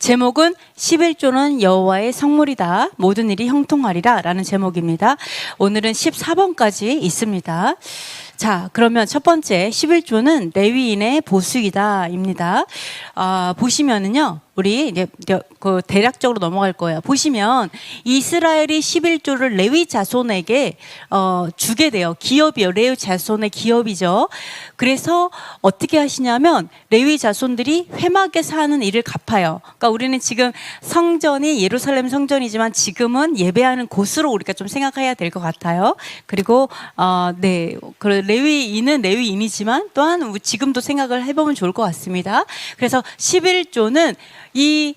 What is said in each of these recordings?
제목은 11조는 여호와의 성물이다. 모든 일이 형통하리라 라는 제목입니다. 오늘은 14번까지 있습니다. 자, 그러면 첫 번째 11조는 레위인의 보수이다 입니다. 보시면은요, 우리 이제 그 대략적으로 넘어갈 거예요. 보시면 이스라엘이 11조를 레위 자손에게 주게 돼요. 기업이요. 레위 자손의 기업이죠. 그래서 어떻게 하시냐면 레위 자손들이 회막에서 하는 일을 갚아요. 그러니까 우리는 지금 성전이 예루살렘 성전이지만 지금은 예배하는 곳으로 우리가 좀 생각해야 될 것 같아요. 그리고 그 레위인은 레위인이지만 또한 지금도 생각을 해보면 좋을 것 같습니다. 그래서 11조는 이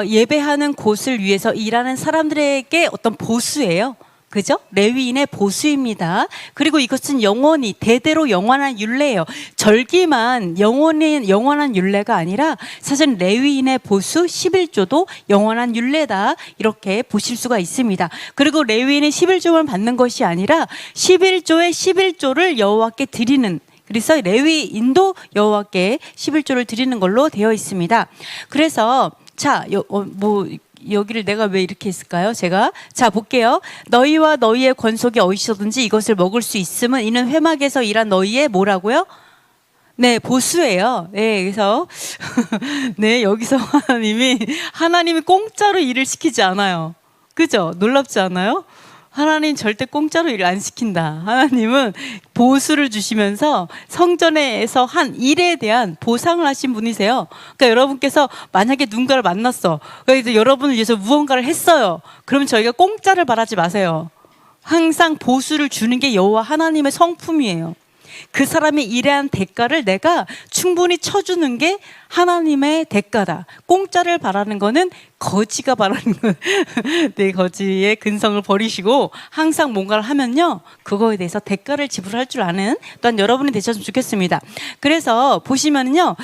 예배하는 곳을 위해서 일하는 사람들에게 어떤 보수예요. 그죠? 레위인의 보수입니다. 그리고 이것은 영원히 대대로 영원한 율례예요. 절기만 영원한 율례가 아니라 사실 레위인의 보수 11조도 영원한 율례다. 이렇게 보실 수가 있습니다. 그리고 레위인이 11조만 받는 것이 아니라 11조의 11조를 여호와께 드리는, 그래서 레위인도 여호와께 11조를 드리는 걸로 되어 있습니다. 그래서 여기를 내가 왜 이렇게 했을까요? 자, 볼게요. 너희와 너희의 권속이 어디서든지 이것을 먹을 수 있음은 이는 회막에서 일한 너희의 뭐라고요? 네, 보수예요. 네, 그래서 네, 여기서 하나님이 공짜로 일을 시키지 않아요. 그죠? 놀랍지 않아요? 하나님 절대 공짜로 일 안 시킨다. 하나님은 보수를 주시면서 성전에서 한 일에 대한 보상을 하신 분이세요. 그러니까 여러분께서 만약에 누군가를 만났어. 그래서 여러분을 위해서 무언가를 했어요. 그러면 저희가 공짜를 바라지 마세요. 항상 보수를 주는 게 여호와 하나님의 성품이에요. 그 사람이 일한 대가를 내가 충분히 쳐주는 게 하나님의 대가다. 공짜를 바라는 거는 거지가 바라는 거예요. 네, 거지의 근성을 버리시고 항상 뭔가를 하면요, 그거에 대해서 대가를 지불할 줄 아는 또한 여러분이 되셨으면 좋겠습니다. 그래서 보시면은요,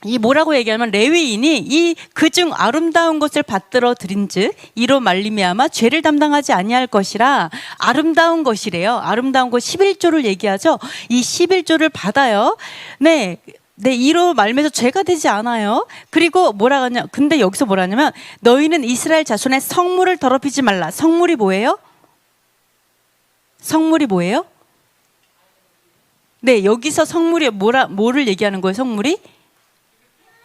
이 뭐라고 얘기하면 레위인이 이 그중 아름다운 것을 받들어 드린즉 이로 말미암아 죄를 담당하지 아니할 것이라. 아름다운 것이래요. 아름다운 것 11조를 얘기하죠. 이 11조를 받아요. 네, 이로 말미암아서 죄가 되지 않아요. 그리고 뭐라 하냐? 근데 여기서 뭐라 하냐면 너희는 이스라엘 자손의 성물을 더럽히지 말라. 성물이 뭐예요? 성물이 뭐예요? 네, 여기서 성물이 뭐를 얘기하는 거예요? 성물이?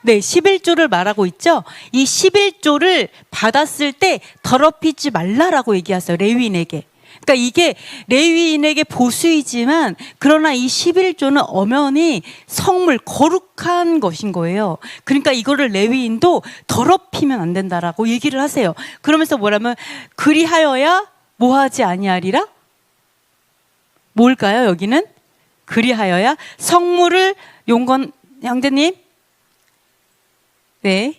네, 11조를 말하고 있죠. 이 11조를 받았을 때 더럽히지 말라라고 얘기하세요. 레위인에게. 그러니까 이게 레위인에게 보수이지만 그러나 이 11조는 엄연히 성물, 거룩한 것인 거예요. 그러니까 이거를 레위인도 더럽히면 안 된다라고 얘기를 하세요. 그러면서 뭐라면 그리하여야 뭐하지 아니하리라? 뭘까요? 여기는 그리하여야 성물을 용건 형제님, 네,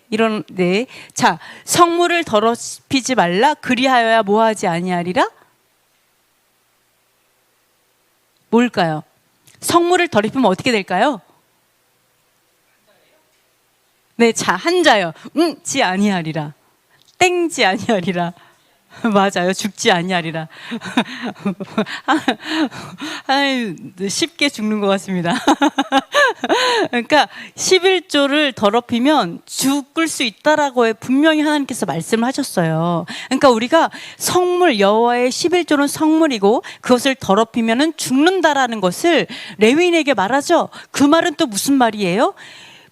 자, 성물을 더럽히지 말라. 그리하여야 뭐하지 아니하리라? 뭘까요? 성물을 더럽히면 어떻게 될까요? 네, 자, 한자요. 지 아니하리라. 땡지 아니하리라. 맞아요. 죽지 아니하리라. 쉽게 죽는 것 같습니다. 그러니까 11조를 더럽히면 죽을 수 있다라고 분명히 하나님께서 말씀을 하셨어요. 그러니까 우리가 성물, 여호와의 11조는 성물이고 그것을 더럽히면 죽는다라는 것을 레위인에게 말하죠. 그 말은 또 무슨 말이에요?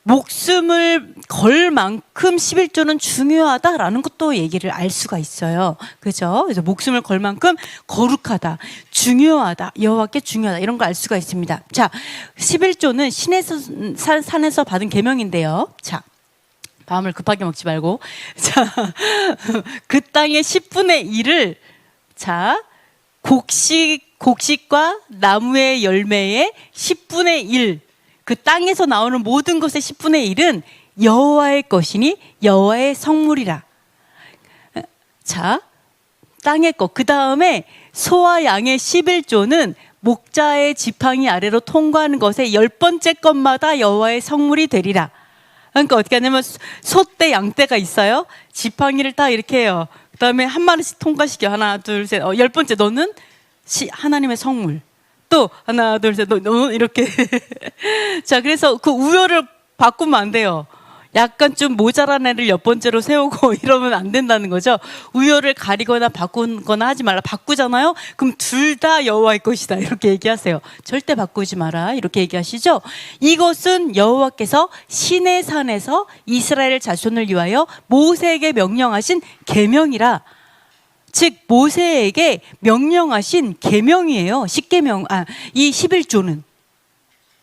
목숨을 걸 만큼 11조는 중요하다라는 것도 얘기를 알 수가 있어요. 그죠? 그래서 목숨을 걸 만큼 거룩하다, 중요하다, 여호와께 중요하다, 이런 걸 알 수가 있습니다. 자, 11조는 신의 산에서 받은 계명인데요. 자, 마음을 급하게 먹지 말고. 자, 그 땅의 10분의 1을, 자, 곡식과 나무의 열매의 10분의 1, 그 땅에서 나오는 모든 것의 10분의 1은 여호와의 것이니 여호와의 성물이라. 자, 땅의 것. 그 다음에 소와 양의 11조는 목자의 지팡이 아래로 통과하는 것의 10번째 것마다 여호와의 성물이 되리라. 그러니까 어떻게 하냐면 소떼, 양떼가 있어요. 지팡이를 딱 이렇게 해요. 그 다음에 한 마리씩 통과시켜. 하나, 둘, 셋. 10번째 너는 하나님의 성물. 또 하나, 둘, 셋, 너 이렇게. 자, 그래서 그 우열을 바꾸면 안 돼요. 약간 좀 모자란 애를 몇 번째로 세우고 이러면 안 된다는 거죠. 우열을 가리거나 바꾸거나 하지 말라. 바꾸잖아요? 그럼 둘 다 여호와의 것이다. 이렇게 얘기하세요. 절대 바꾸지 마라. 이렇게 얘기하시죠. 이것은 여호와께서 시내 산에서 이스라엘 자손을 위하여 모세에게 명령하신 계명이라. 즉 모세에게 명령하신 계명이에요. 이 11조는.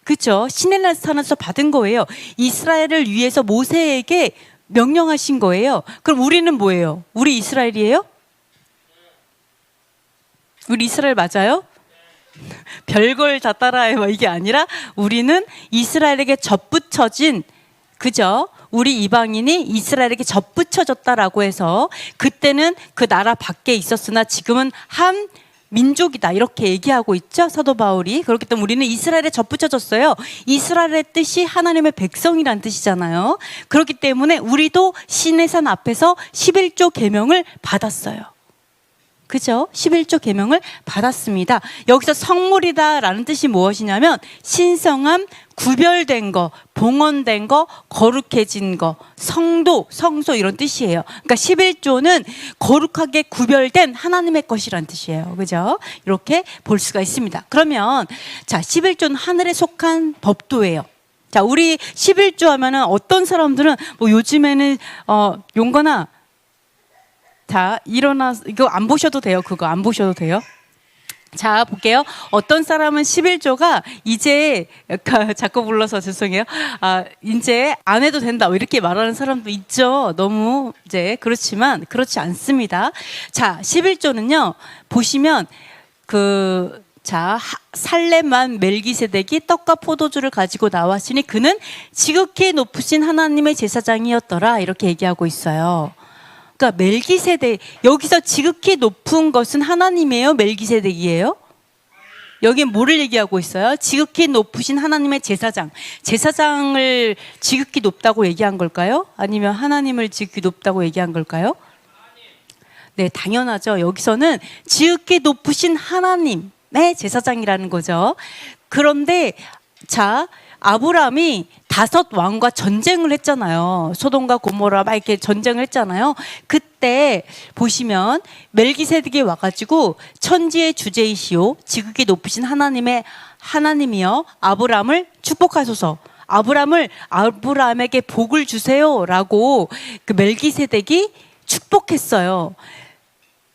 그렇죠. 시내산 산에서 받은 거예요. 이스라엘을 위해서 모세에게 명령하신 거예요. 그럼 우리는 뭐예요? 우리 이스라엘이에요? 우리 이스라엘 맞아요? 별걸 다 따라해요. 이게 아니라 우리는 이스라엘에게 접붙여진, 그죠? 우리 이방인이 이스라엘에게 접붙여졌다라고 해서 그때는 그 나라 밖에 있었으나 지금은 한 민족이다 이렇게 얘기하고 있죠, 사도 바울이. 그렇기 때문에 우리는 이스라엘에 접붙여졌어요. 이스라엘의 뜻이 하나님의 백성이란 뜻이잖아요. 그렇기 때문에 우리도 시내산 앞에서 11조 계명을 받았어요. 그죠? 11조 계명을 받았습니다. 여기서 성물이다라는 뜻이 무엇이냐면 신성함, 구별된 거, 봉헌된 거, 거룩해진 거, 성도, 성소 이런 뜻이에요. 그러니까 11조는 거룩하게 구별된 하나님의 것이란 뜻이에요. 그죠? 이렇게 볼 수가 있습니다. 그러면 자, 11조는 하늘에 속한 법도예요. 자, 우리 11조 하면은 어떤 사람들은 뭐 요즘에는 용건아 자, 이거 안 보셔도 돼요. 그거 안 보셔도 돼요. 자, 볼게요. 어떤 사람은 11조가 이제, 자꾸 불러서 죄송해요. 이제 안 해도 된다. 이렇게 말하는 사람도 있죠. 너무, 그렇지만, 그렇지 않습니다. 자, 11조는요, 보시면, 살렘만 멜기세덱이 떡과 포도주를 가지고 나왔으니 그는 지극히 높으신 하나님의 제사장이었더라. 이렇게 얘기하고 있어요. 그러니까 멜기세덱, 여기서 지극히 높은 것은 하나님이에요? 멜기세덱이에요? 여기 뭐를 얘기하고 있어요? 지극히 높으신 하나님의 제사장. 제사장을 지극히 높다고 얘기한 걸까요? 아니면 하나님을 지극히 높다고 얘기한 걸까요? 네, 당연하죠. 여기서는 지극히 높으신 하나님의 제사장이라는 거죠. 그런데 자, 아브라함이 5 왕과 전쟁을 했잖아요. 소돔과 고모라 막 이렇게 전쟁을 했잖아요. 그때 보시면 멜기세덱이 와가지고 천지의 주제이시오 지극히 높으신 하나님이여 아브라함을 축복하소서. 아브라함에게 복을 주세요라고 그 멜기세덱이 축복했어요.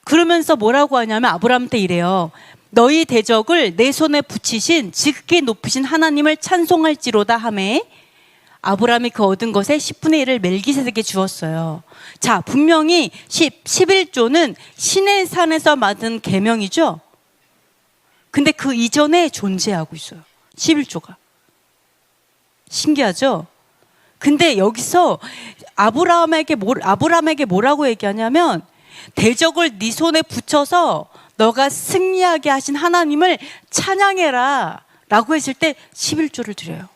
그러면서 뭐라고 하냐면 아브라함한테 이래요. 너희 대적을 내 손에 붙이신 지극히 높으신 하나님을 찬송할지로다 하매 아브라함이 그 얻은 것의 10분의 1을 멜기세덱에게 주었어요. 자, 분명히 11조는 신의 산에서 받은 계명이죠. 근데 그 이전에 존재하고 있어요. 11조가. 신기하죠? 근데 여기서 아브라함에게 뭐라고 얘기하냐면 대적을 네 손에 붙여서 너가 승리하게 하신 하나님을 찬양해라 라고 했을 때 11조를 드려요.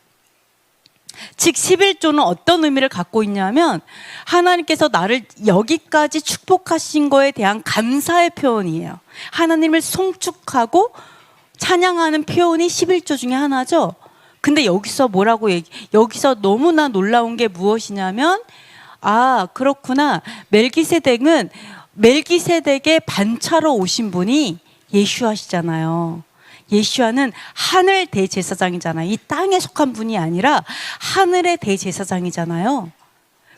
즉 11조는 어떤 의미를 갖고 있냐면 하나님께서 나를 여기까지 축복하신 거에 대한 감사의 표현이에요. 하나님을 송축하고 찬양하는 표현이 11조 중에 하나죠. 근데 여기서 여기서 너무나 놀라운 게 무엇이냐면 그렇구나. 멜기세덱의 반차로 오신 분이 예수아시잖아요. 예수아는 하늘 대제사장이잖아요. 이 땅에 속한 분이 아니라 하늘의 대제사장이잖아요.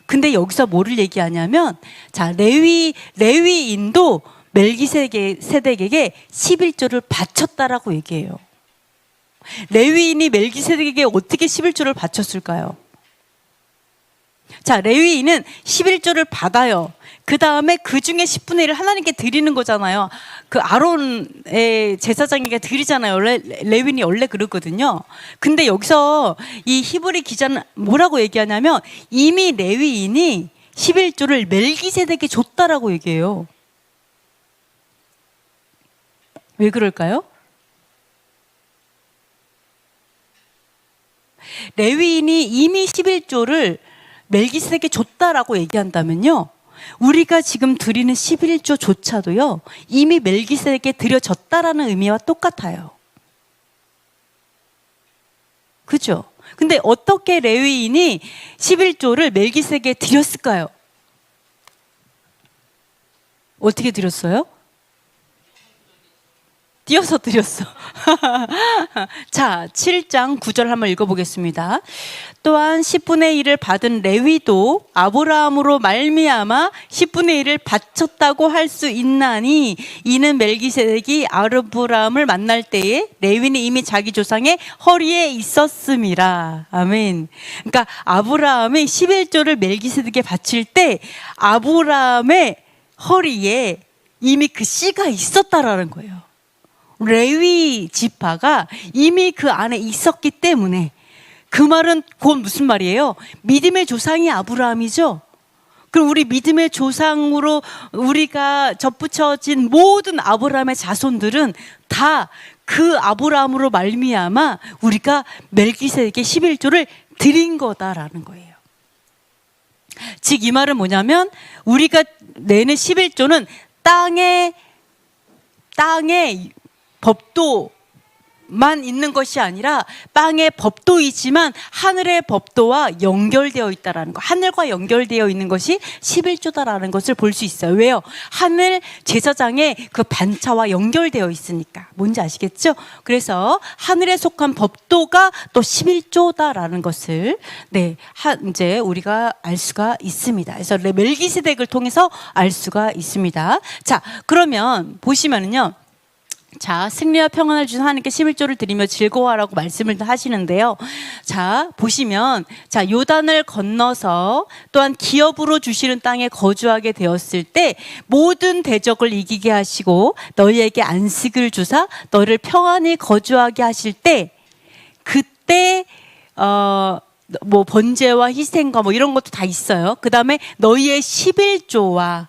근데 여기서 뭐를 얘기하냐면 자, 레위인도 멜기세덱에게 11조를 바쳤다라고 얘기해요. 레위인이 멜기세덱에게 어떻게 11조를 바쳤을까요? 자, 레위인은 11조를 받아요. 그 다음에 그 중에 10분의 1을 하나님께 드리는 거잖아요. 그 아론의 제사장에게 드리잖아요. 레위인이 원래 그렇거든요. 근데 여기서 이 히브리 기자는 뭐라고 얘기하냐면 이미 레위인이 11조를 멜기세덱에게 줬다라고 얘기해요. 왜 그럴까요? 레위인이 이미 11조를 멜기세덱에게 줬다라고 얘기한다면요. 우리가 지금 드리는 11조조차도요. 이미 멜기세덱에게 드려졌다라는 의미와 똑같아요. 그죠? 근데 어떻게 레위인이 11조를 멜기세덱에게 드렸을까요? 어떻게 드렸어요? 띄어서 드렸어. 자, 7장 9절 한번 읽어보겠습니다. 또한 10분의 1을 받은 레위도 아브라함으로 말미암아 10분의 1을 바쳤다고 할 수 있나니 이는 멜기세덱이 아브라함을 만날 때에 레위는 이미 자기 조상의 허리에 있었음이라. 아멘. 그러니까 아브라함이 11조를 멜기세덱에게 바칠 때 아브라함의 허리에 이미 그 씨가 있었다라는 거예요. 레위 지파가 이미 그 안에 있었기 때문에, 그 말은 곧 무슨 말이에요? 믿음의 조상이 아브라함이죠. 그럼 우리 믿음의 조상으로 우리가 접붙여진 모든 아브라함의 자손들은 다 그 아브라함으로 말미암아 우리가 멜기세덱에게 11조를 드린 거다라는 거예요. 즉 이 말은 뭐냐면 우리가 내는 11조는 땅의 법도만 있는 것이 아니라 땅의 법도이지만 하늘의 법도와 연결되어 있다라는 거. 하늘과 연결되어 있는 것이 11조다라는 것을 볼 수 있어요. 왜요? 하늘 제사장의 그 반차와 연결되어 있으니까. 뭔지 아시겠죠? 그래서 하늘에 속한 법도가 또 11조다라는 것을 이제 우리가 알 수가 있습니다. 그래서 멜기세덱을 통해서 알 수가 있습니다. 자, 그러면 보시면은요. 자, 승리와 평안을 주신 하나님께 11조를 드리며 즐거워하라고 말씀을 하시는데요. 자, 보시면 자, 요단을 건너서 또한 기업으로 주시는 땅에 거주하게 되었을 때 모든 대적을 이기게 하시고 너희에게 안식을 주사 너를 평안히 거주하게 하실 때, 그때 뭐 번제와 희생과 뭐 이런 것도 다 있어요. 그 다음에 너희의 11조와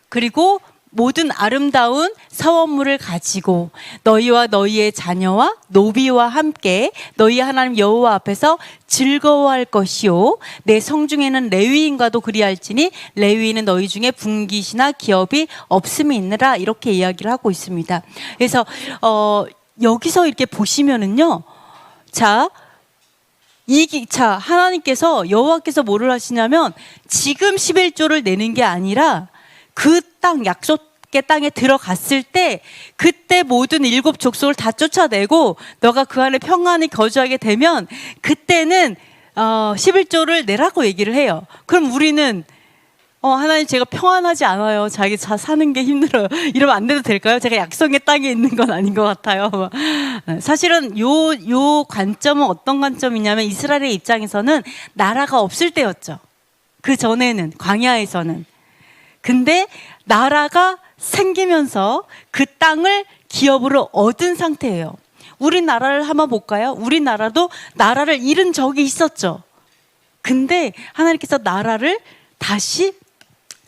그리고 모든 아름다운 사원물을 가지고 너희와 너희의 자녀와 노비와 함께 너희 하나님 여호와 앞에서 즐거워할 것이요 내 성중에는 레위인과도 그리할지니 레위인은 너희 중에 분깃이나 기업이 없음이 있느라, 이렇게 이야기를 하고 있습니다. 그래서 여기서 이렇게 보시면은요, 자, 하나님께서 여호와께서 뭐를 하시냐면 지금 11조를 내는 게 아니라 그 땅, 약속의 땅에 들어갔을 때 그때 모든 7 족속을 다 쫓아내고 너가 그 안에 평안히 거주하게 되면 그때는 11조를 내라고 얘기를 해요. 그럼 우리는 하나님 제가 평안하지 않아요. 자기 사는 게 힘들어요. 이러면 안 돼도 될까요? 제가 약속의 땅에 있는 건 아닌 것 같아요. 사실은 요 관점은 어떤 관점이냐면 이스라엘의 입장에서는 나라가 없을 때였죠. 그 전에는 광야에서는. 근데 나라가 생기면서 그 땅을 기업으로 얻은 상태예요. 우리나라를 한번 볼까요? 우리나라도 나라를 잃은 적이 있었죠. 근데 하나님께서 나라를 다시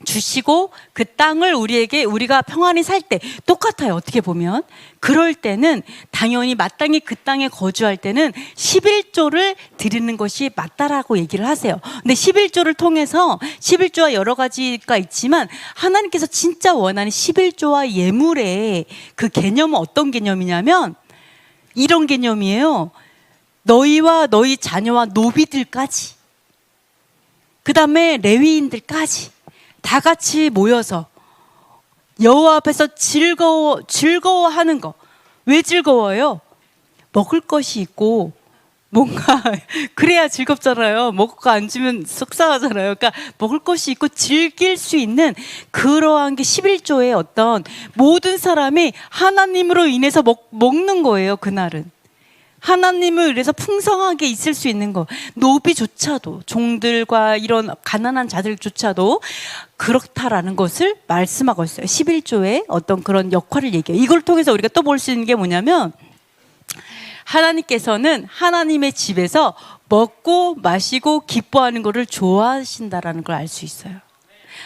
주시고 그 땅을 우리가 평안히 살 때 똑같아요. 어떻게 보면 그럴 때는 당연히 마땅히 그 땅에 거주할 때는 11조를 드리는 것이 맞다라고 얘기를 하세요. 근데 11조를 통해서 11조와 여러 가지가 있지만 하나님께서 진짜 원하는 11조와 예물의 그 개념은 어떤 개념이냐면 이런 개념이에요. 너희와 너희 자녀와 노비들까지, 그 다음에 레위인들까지 다 같이 모여서 여호와 앞에서 즐거워하는 거. 왜 즐거워요? 먹을 것이 있고 뭔가 그래야 즐겁잖아요. 먹을 거 안 주면 속상하잖아요. 그러니까 먹을 것이 있고 즐길 수 있는 그러한 게 11조의 어떤 모든 사람이 하나님으로 인해서 먹는 거예요. 그날은 하나님을 위해서 풍성하게 있을 수 있는 거. 노비조차도, 종들과 이런 가난한 자들조차도 그렇다라는 것을 말씀하고 있어요. 11조의 어떤 그런 역할을 얘기해요. 이걸 통해서 우리가 또 볼 수 있는 게 뭐냐면 하나님께서는 하나님의 집에서 먹고 마시고 기뻐하는 것을 좋아하신다라는 걸 알 수 있어요.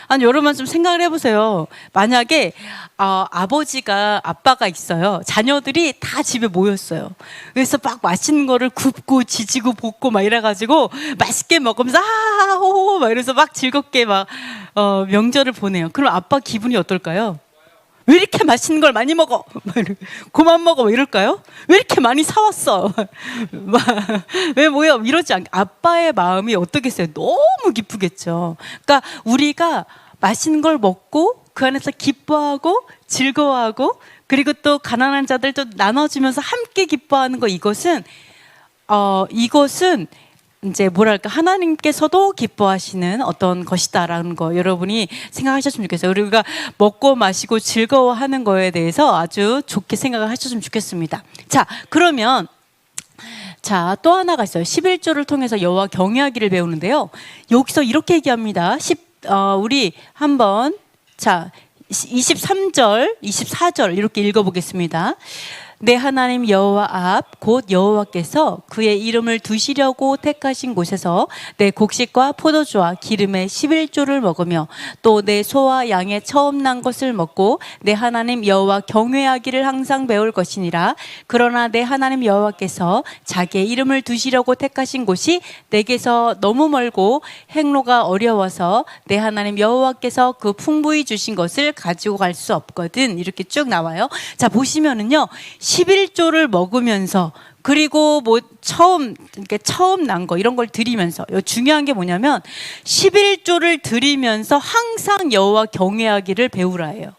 아니, 여러분 좀 생각을 해보세요. 만약에 아빠가 있어요. 자녀들이 다 집에 모였어요. 그래서 막 맛있는 거를 굽고 지지고 볶고 막 이래가지고 맛있게 먹으면서 하하호호 막 이러면서 막 즐겁게 막 명절을 보내요. 그럼 아빠 기분이 어떨까요? 왜 이렇게 맛있는 걸 많이 먹어? 그만 먹어. 이럴까요? 왜 이렇게 많이 사왔어? 왜 뭐야? 이러지 않. 아빠의 마음이 어떻겠어요? 너무 기쁘겠죠. 그러니까 우리가 맛있는 걸 먹고 그 안에서 기뻐하고 즐거워하고 그리고 또 가난한 자들도 나눠주면서 함께 기뻐하는 거, 이것은 이제 뭐랄까, 하나님께서도 기뻐하시는 어떤 것이다라는 거 여러분이 생각하셨으면 좋겠어요. 우리가 먹고 마시고 즐거워하는 거에 대해서 아주 좋게 생각을 하셨으면 좋겠습니다. 자, 그러면 또 하나가 있어요. 11조를 통해서 여호와 경외하기를 배우는데요. 여기서 이렇게 얘기합니다. 우리 한번 23절, 24절 이렇게 읽어보겠습니다. 내 하나님 여호와 앞 곧 여호와께서 그의 이름을 두시려고 택하신 곳에서 내 곡식과 포도주와 기름의 11조를 먹으며 또 내 소와 양의 처음 난 것을 먹고 내 하나님 여호와 경외하기를 항상 배울 것이니라. 그러나 내 하나님 여호와께서 자기의 이름을 두시려고 택하신 곳이 내게서 너무 멀고 행로가 어려워서 내 하나님 여호와께서 그 풍부히 주신 것을 가지고 갈 수 없거든. 이렇게 쭉 나와요. 자, 보시면은요, 11조를 먹으면서 그리고 처음 난 거 이런 걸 드리면서, 중요한 게 뭐냐면 11조를 드리면서 항상 여호와 경외하기를 배우라예요.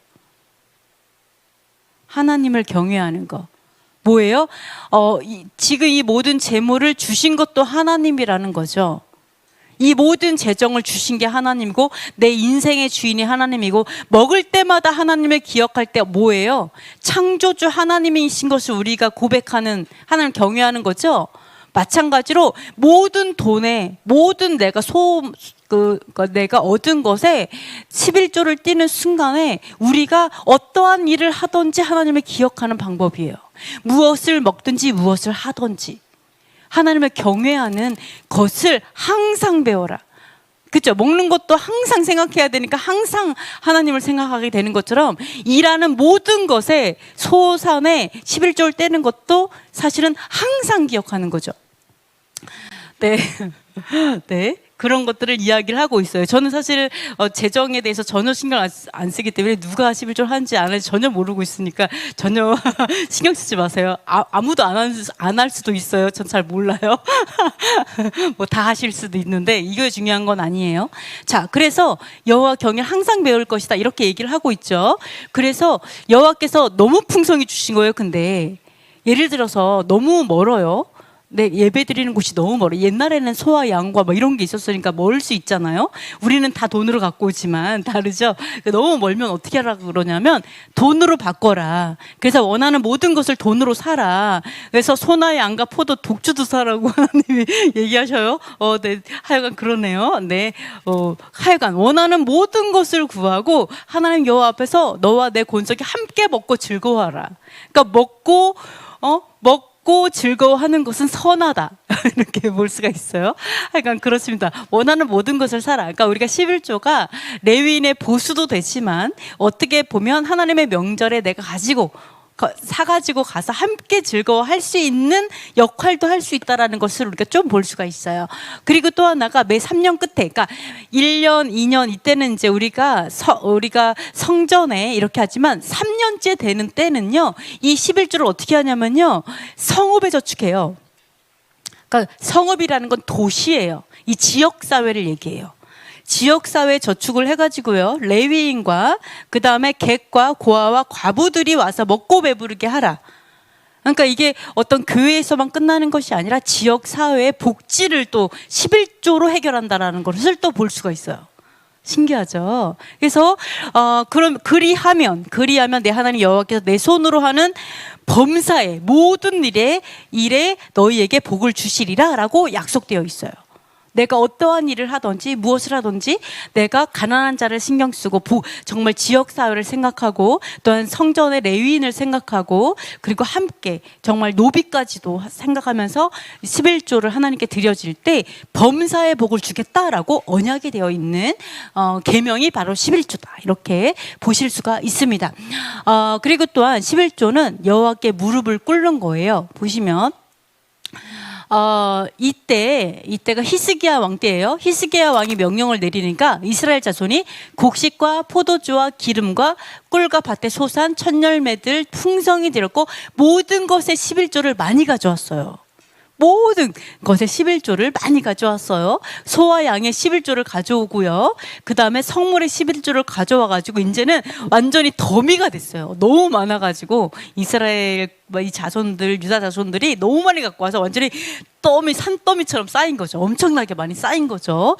하나님을 경외하는 거 뭐예요? 지금 이 모든 재물을 주신 것도 하나님이라는 거죠. 이 모든 재정을 주신 게 하나님이고 내 인생의 주인이 하나님이고, 먹을 때마다 하나님을 기억할 때 뭐예요? 창조주 하나님이신 것을 우리가 고백하는, 하나님을 경외하는 거죠. 마찬가지로 모든 돈에, 모든 내가 내가 얻은 것에 11조를 띄는 순간에 우리가 어떠한 일을 하든지 하나님을 기억하는 방법이에요. 무엇을 먹든지 무엇을 하든지 하나님을 경외하는 것을 항상 배워라. 그렇죠? 먹는 것도 항상 생각해야 되니까 항상 하나님을 생각하게 되는 것처럼, 일하는 모든 것에 소산에 11조를 떼는 것도 사실은 항상 기억하는 거죠. 네. 네. 그런 것들을 이야기를 하고 있어요. 저는 사실 재정에 대해서 전혀 신경 안 쓰기 때문에 누가 11조를 하는지 안 하는지 전혀 모르고 있으니까 전혀 신경 쓰지 마세요. 아무도 안 할 수도 있어요. 전 잘 몰라요. 뭐 다 하실 수도 있는데 이게 중요한 건 아니에요. 자, 그래서 여호와 경외를 항상 배울 것이다 이렇게 얘기를 하고 있죠. 그래서 여호와께서 너무 풍성히 주신 거예요. 근데 예를 들어서 너무 멀어요. 네, 예배 드리는 곳이 너무 멀어. 옛날에는 소와 양과 뭐 이런 게 있었으니까 멀 수 있잖아요. 우리는 다 돈으로 갖고 오지만 다르죠. 너무 멀면 어떻게 하라고 그러냐면 돈으로 바꿔라. 그래서 원하는 모든 것을 돈으로 사라. 그래서 소나 양과 포도, 독주도 사라고 하나님이 얘기하셔요. 네, 하여간 그러네요. 네, 하여간 원하는 모든 것을 구하고 하나님 여호와 앞에서 너와 내 권속이 함께 먹고 즐거워하라. 그러니까 먹고 즐거워하는 것은 선하다. 이렇게 볼 수가 있어요. 하여간 그렇습니다. 원하는 모든 것을 사라. 그러니까 우리가 11조가 레위인의 보수도 되지만 어떻게 보면 하나님의 명절에 내가 사가지고 가서 함께 즐거워할 수 있는 역할도 할 수 있다는 것을 우리가 좀 볼 수가 있어요. 그리고 또 하나가 매 3년 끝에, 그러니까 1년, 2년 이때는 이제 우리가 성전에 이렇게 하지만 3년째 되는 때는요, 이 11조를 어떻게 하냐면요, 성읍에 저축해요. 그러니까 성읍이라는 건 도시예요. 이 지역사회를 얘기해요. 지역사회 저축을 해가지고요, 레위인과 그 다음에 객과 고아와 과부들이 와서 먹고 배부르게 하라. 그러니까 이게 어떤 교회에서만 끝나는 것이 아니라 지역사회의 복지를 또 11조로 해결한다라는 것을 또 볼 수가 있어요. 신기하죠? 그래서 그럼 그리하면 내 하나님 여호와께서 내 손으로 하는 범사의 모든 일에 너희에게 복을 주시리라 라고 약속되어 있어요. 내가 어떠한 일을 하든지 무엇을 하든지 내가 가난한 자를 신경 쓰고 정말 지역사회를 생각하고 또한 성전의 레위인을 생각하고 그리고 함께 정말 노비까지도 생각하면서 11조를 하나님께 드려질 때 범사의 복을 주겠다라고 언약이 되어 있는 계명이 바로 11조다 이렇게 보실 수가 있습니다. 그리고 또한 11조는 여호와께 무릎을 꿇는 거예요. 보시면 이때가 히스기야 왕 때예요. 히스기야 왕이 명령을 내리니까 이스라엘 자손이 곡식과 포도주와 기름과 꿀과 밭의 소산, 천열매들 풍성히 드렸고 모든 것의 11조를 많이 가져왔어요. 모든 것의 11조를 많이 가져왔어요. 소와 양의 11조를 가져오고요. 그 다음에 성물의 11조를 가져와가지고 이제는 완전히 더미가 됐어요. 너무 많아가지고 이스라엘 이 자손들, 유다 자손들이 너무 많이 갖고 와서 완전히 산더미처럼 쌓인 거죠. 엄청나게 많이 쌓인 거죠.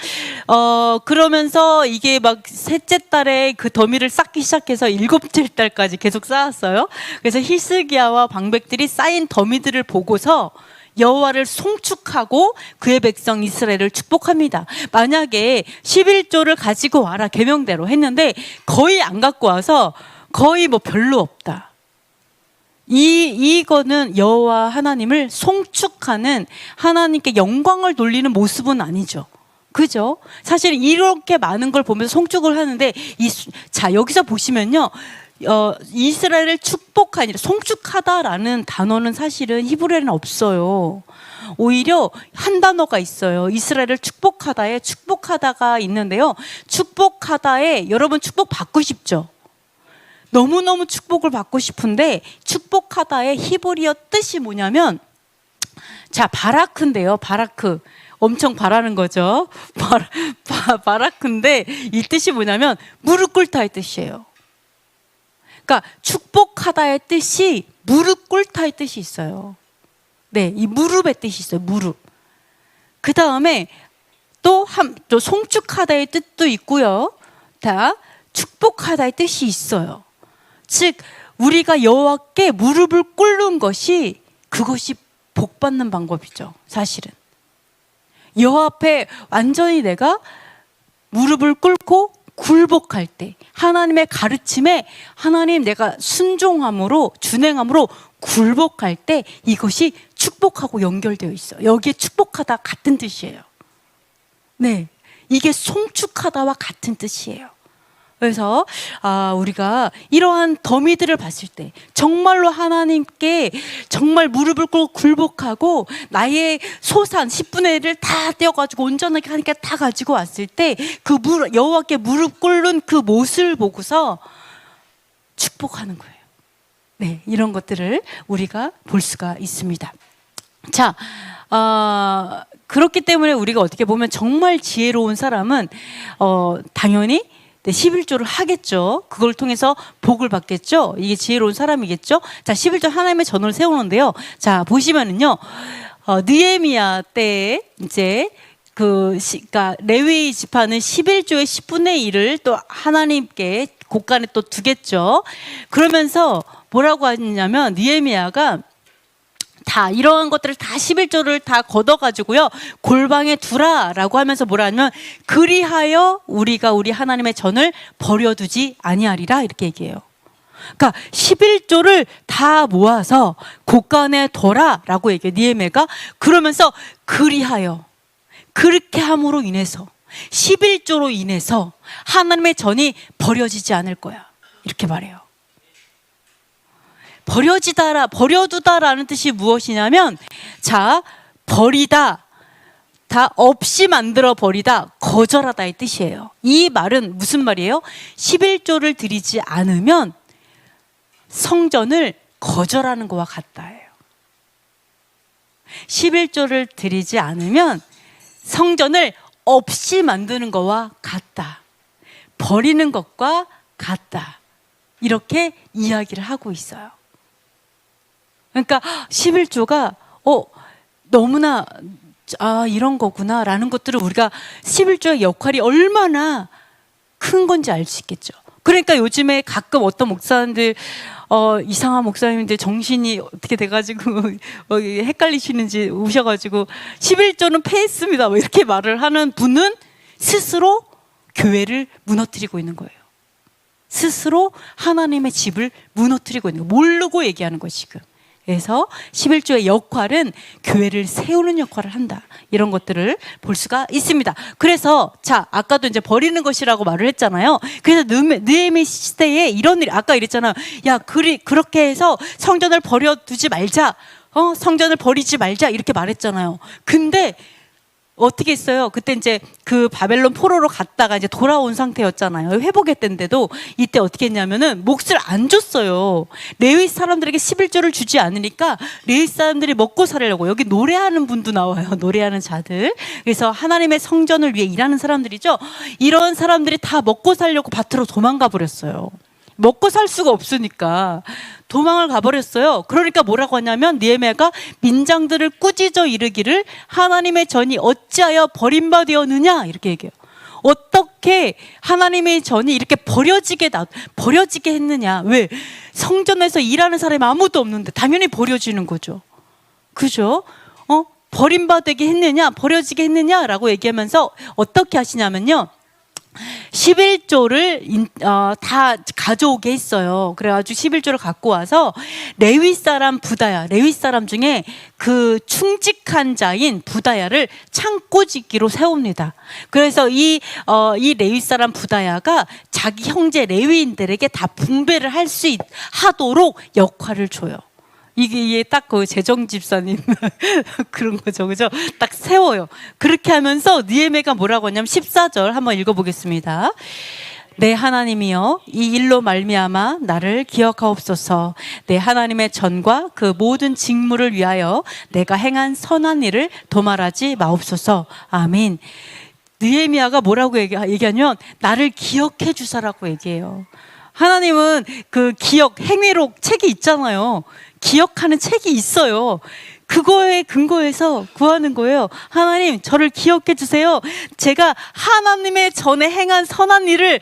그러면서 이게 막 셋째 달에 그 더미를 쌓기 시작해서 일곱째 달까지 계속 쌓았어요. 그래서 히스기야와 방백들이 쌓인 더미들을 보고서 여호와를 송축하고 그의 백성 이스라엘을 축복합니다. 만약에 11조를 가지고 와라 계명대로 했는데 거의 안 갖고 와서 거의 뭐 별로 없다. 이거는 여호와 하나님을 송축하는, 하나님께 영광을 돌리는 모습은 아니죠. 그죠? 사실 이렇게 많은 걸 보면서 송축을 하는데 자, 여기서 보시면요. 이스라엘을 축복하니, 송축하다라는 단어는 사실은 히브리어에는 없어요. 오히려 한 단어가 있어요. 이스라엘을 축복하다에 축복하다가 있는데요. 축복하다에 여러분 축복 받고 싶죠? 너무너무 축복을 받고 싶은데 축복하다의 히브리어 뜻이 뭐냐면, 자, 바라크인데요. 바라크. 엄청 바라는 거죠. 바라크인데 이 뜻이 뭐냐면 무릎 꿇다의 뜻이에요. 그러니까 축복하다의 뜻이 무릎 꿇다의 뜻이 있어요. 네, 이 무릎의 뜻이 있어요. 무릎. 그 다음에 또 송축하다의 뜻도 있고요. 다 축복하다의 뜻이 있어요. 즉 우리가 여호와께 무릎을 꿇는 것이, 그것이 복 받는 방법이죠. 사실은 여호와 앞에 완전히 내가 무릎을 꿇고 굴복할 때, 하나님의 가르침에 하나님 내가 순종함으로, 준행함으로 굴복할 때 이것이 축복하고 연결되어 있어요. 여기에 축복하다 같은 뜻이에요. 네, 이게 송축하다와 같은 뜻이에요. 그래서 우리가 이러한 더미들을 봤을 때 정말로 하나님께 정말 무릎을 꿇고 굴복하고 나의 소산 10분의 1을 다 떼어가지고 온전하게 하니까 다 가지고 왔을 때 그 여호와께 무릎 꿇는 그 모습을 보고서 축복하는 거예요. 네, 이런 것들을 우리가 볼 수가 있습니다. 자, 그렇기 때문에 우리가 어떻게 보면 정말 지혜로운 사람은 당연히 11조를 하겠죠. 그걸 통해서 복을 받겠죠. 이게 지혜로운 사람이겠죠. 자, 11조 하나님의 전을 세우는데요. 자, 보시면은요, 느헤미야 때에 이제 그러니까 레위 지파는 11조의 10분의 1을 또 하나님께 곳간에 또 두겠죠. 그러면서 뭐라고 하냐면 느헤미야가 다 이러한 것들을 다 11조를 다 걷어가지고요 골방에 두라라고 하면서 뭐라 하면, 그리하여 우리가 우리 하나님의 전을 버려두지 아니하리라, 이렇게 얘기해요. 그러니까 11조를 다 모아서 곳간에 둬라라고 얘기해요, 느헤미야가. 그러면서 그리하여, 그렇게 함으로 인해서 11조로 인해서 하나님의 전이 버려지지 않을 거야, 이렇게 말해요. 버려두다라는 뜻이 무엇이냐면, 자, 버리다, 다 없이 만들어 버리다, 거절하다의 뜻이에요. 이 말은 무슨 말이에요? 11조를 드리지 않으면 성전을 거절하는 것과 같다예요. 11조를 드리지 않으면 성전을 없이 만드는 것과 같다, 버리는 것과 같다, 이렇게 이야기를 하고 있어요. 그러니까 11조가 너무나 이런 거구나 라는 것들을 우리가 11조의 역할이 얼마나 큰 건지 알 수 있겠죠. 그러니까 요즘에 가끔 어떤 목사님들 이상한 목사님들 정신이 어떻게 돼가지고 헷갈리시는지 오셔가지고 11조는 패했습니다 뭐 이렇게 말을 하는 분은 스스로 교회를 무너뜨리고 있는 거예요. 스스로 하나님의 집을 무너뜨리고 있는 거예요. 모르고 얘기하는 거예요 지금. 그래서 11조의 역할은 교회를 세우는 역할을 한다, 이런 것들을 볼 수가 있습니다. 그래서 자, 아까도 이제 버리는 것이라고 말을 했잖아요. 그래서 느헤미야 시대에 이런 일이, 아까 이랬잖아요. 야, 그렇게 해서 성전을 버려두지 말자, 성전을 버리지 말자 이렇게 말했잖아요. 근데 어떻게 했어요? 그때 이제 그 바벨론 포로로 갔다가 이제 돌아온 상태였잖아요. 회복했던데도 이때 어떻게 했냐면은 몫을 안 줬어요. 레위 사람들에게 11조를 주지 않으니까 레위 사람들이 먹고 살려고, 여기 노래하는 분도 나와요. 노래하는 자들. 그래서 하나님의 성전을 위해 일하는 사람들이죠. 이런 사람들이 다 먹고 살려고 밭으로 도망가 버렸어요. 먹고 살 수가 없으니까 도망을 가버렸어요. 그러니까 뭐라고 하냐면 느헤미야가 민장들을 꾸짖어 이르기를 하나님의 전이 어찌하여 버림받되었느냐 이렇게 얘기해요. 어떻게 하나님의 전이 이렇게 버려지게 했느냐. 왜? 성전에서 일하는 사람이 아무도 없는데 당연히 버려지는 거죠. 그죠? 버림받게 했느냐, 버려지게 했느냐라고 얘기하면서 어떻게 하시냐면요, 11조를 다 가져오게 했어요. 그래가지고 11조를 갖고 와서 레위 사람 부다야, 레위 사람 중에 그 충직한 자인 부다야를 창고짓기로 세웁니다. 그래서 이 레위 사람 부다야가 자기 형제 레위인들에게 다 분배를 하도록 역할을 줘요. 이게 딱 그 재정 집사님 그런 거죠, 그죠? 딱 세워요. 그렇게 하면서 느헤미야가 뭐라고 하냐면 14절 한번 읽어보겠습니다. 내 하나님이여, 이 일로 말미암아 나를 기억하옵소서. 내 하나님의 전과 그 모든 직무를 위하여 내가 행한 선한 일을 도말하지 마옵소서. 아멘. 느헤미야가 뭐라고 얘기하냐면 나를 기억해 주사라고 얘기해요. 하나님은 그 기억, 행위록 책이 있잖아요. 기억하는 책이 있어요. 그거에 근거해서 구하는 거예요. 하나님, 저를 기억해 주세요. 제가 하나님의 전에 행한 선한 일을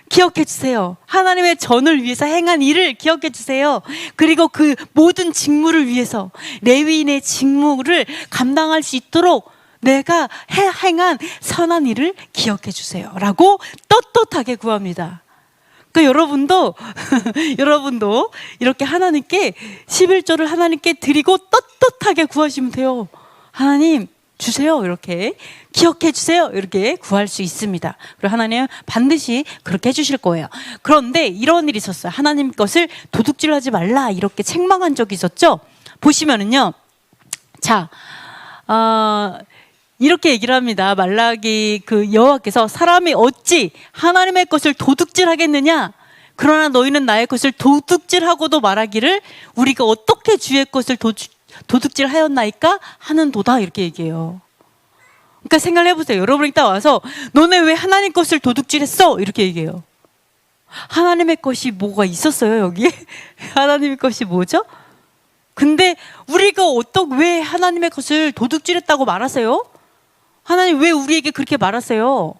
기억해 주세요. 하나님의 전을 위해서 행한 일을 기억해 주세요. 그리고 그 모든 직무를 위해서 레위인의 직무를 감당할 수 있도록 내가 행한 선한 일을 기억해 주세요. 라고 떳떳하게 구합니다. 그러니까 여러분도 이렇게 하나님께 11조를 하나님께 드리고 떳떳하게 구하시면 돼요. 하나님 주세요. 이렇게 기억해 주세요. 이렇게 구할 수 있습니다. 그리고 하나님은 반드시 그렇게 해주실 거예요. 그런데 이런 일이 있었어요. 하나님 것을 도둑질하지 말라 이렇게 책망한 적이 있었죠. 보시면은요, 자, 이렇게 얘기를 합니다. 말라기 그 여호와께서 사람이 어찌 하나님의 것을 도둑질하겠느냐? 그러나 너희는 나의 것을 도둑질하고도 말하기를 우리가 어떻게 주의 것을 도둑질하였나이까 하는도다 이렇게 얘기해요. 그러니까 생각을 해보세요. 여러분이 딱 와서 너네 왜 하나님 것을 도둑질했어? 이렇게 얘기해요. 하나님의 것이 뭐가 있었어요 여기? 하나님의 것이 뭐죠? 근데 우리가 왜 하나님의 것을 도둑질했다고 말하세요? 하나님 왜 우리에게 그렇게 말하세요?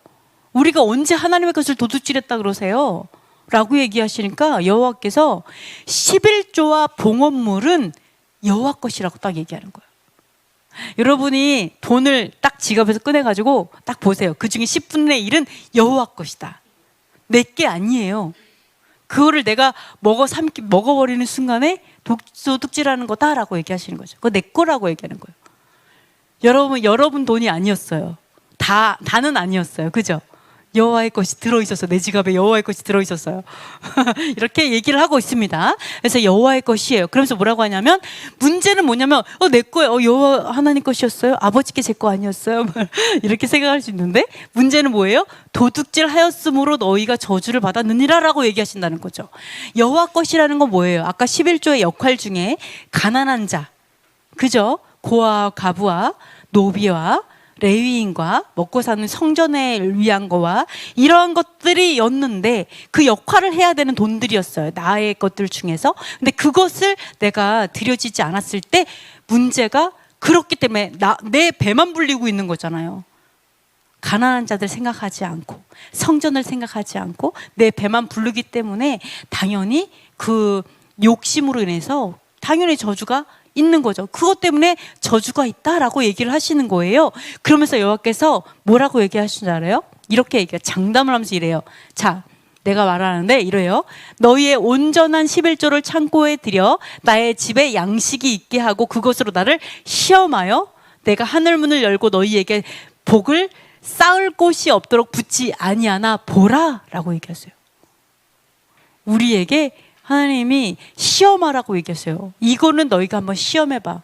우리가 언제 하나님의 것을 도둑질했다 그러세요? 라고 얘기하시니까 여호와께서 11조와 봉헌물은 여호와 것이라고 딱 얘기하는 거예요. 여러분이 돈을 딱 지갑에서 꺼내가지고 딱 보세요. 그 중에 10분의 1은 여호와 것이다. 내 게 아니에요. 그거를 내가 먹어버리는 순간에 도둑질하는 거다라고 얘기하시는 거죠. 그거 내 거라고 얘기하는 거예요. 여러분 돈이 아니었어요. 다는 아니었어요. 그죠? 여호와의 것이 들어있었어요. 내 지갑에 여호와의 것이 들어있었어요. 이렇게 얘기를 하고 있습니다. 그래서 여호와의 것이에요. 그러면서 뭐라고 하냐면 문제는 뭐냐면 내 거예요. 여호와 하나님 것이었어요. 아버지께 제 거 아니었어요. 이렇게 생각할 수 있는데 문제는 뭐예요? 도둑질 하였으므로 너희가 저주를 받았느니라 라고 얘기하신다는 거죠. 여호와 것이라는 건 뭐예요? 아까 11조의 역할 중에 가난한 자, 그죠? 고아와 가부와 노비와 레위인과 먹고 사는 성전을 위한 거와 이러한 것들이었는데 그 역할을 해야 되는 돈들이었어요. 나의 것들 중에서. 근데 그것을 내가 드려지지 않았을 때 문제가 그렇기 때문에 내 배만 불리고 있는 거잖아요. 가난한 자들 생각하지 않고 성전을 생각하지 않고 내 배만 부르기 때문에 당연히 그 욕심으로 인해서 당연히 저주가 있는 거죠. 그것 때문에 저주가 있다라고 얘기를 하시는 거예요. 그러면서 여호와께서 뭐라고 얘기하시는 줄 알아요? 이렇게 얘기해요. 장담을 하면서 이래요. 자, 내가 말하는데 이래요. 너희의 온전한 11조를 창고에 들여 나의 집에 양식이 있게 하고 그것으로 나를 시험하여 내가 하늘문을 열고 너희에게 복을 쌓을 곳이 없도록 붙지 아니하나 보라 라고 얘기하세요. 우리에게 하나님이 시험하라고 얘기했어요. 이거는 너희가 한번 시험해봐.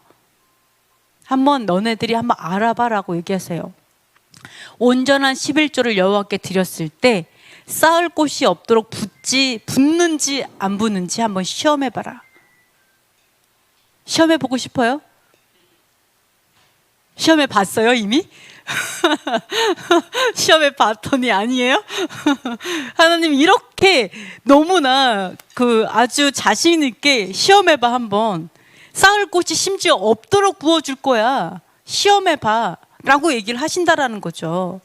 한번 너네들이 한번 알아봐라고 얘기하세요. 온전한 11조를 여호와께 드렸을 때 쌓을 곳이 없도록 붙는지 안 붙는지 한번 시험해봐라. 시험해보고 싶어요? 시험해봤어요 이미? 시험해봤더니 아니에요? 하나님 이렇게 너무나 아주 자신 있게 시험해봐. 한번 쌓을 곳이 심지어 없도록 부어줄 거야. 시험해봐 라고 얘기를 하신다라는 거죠.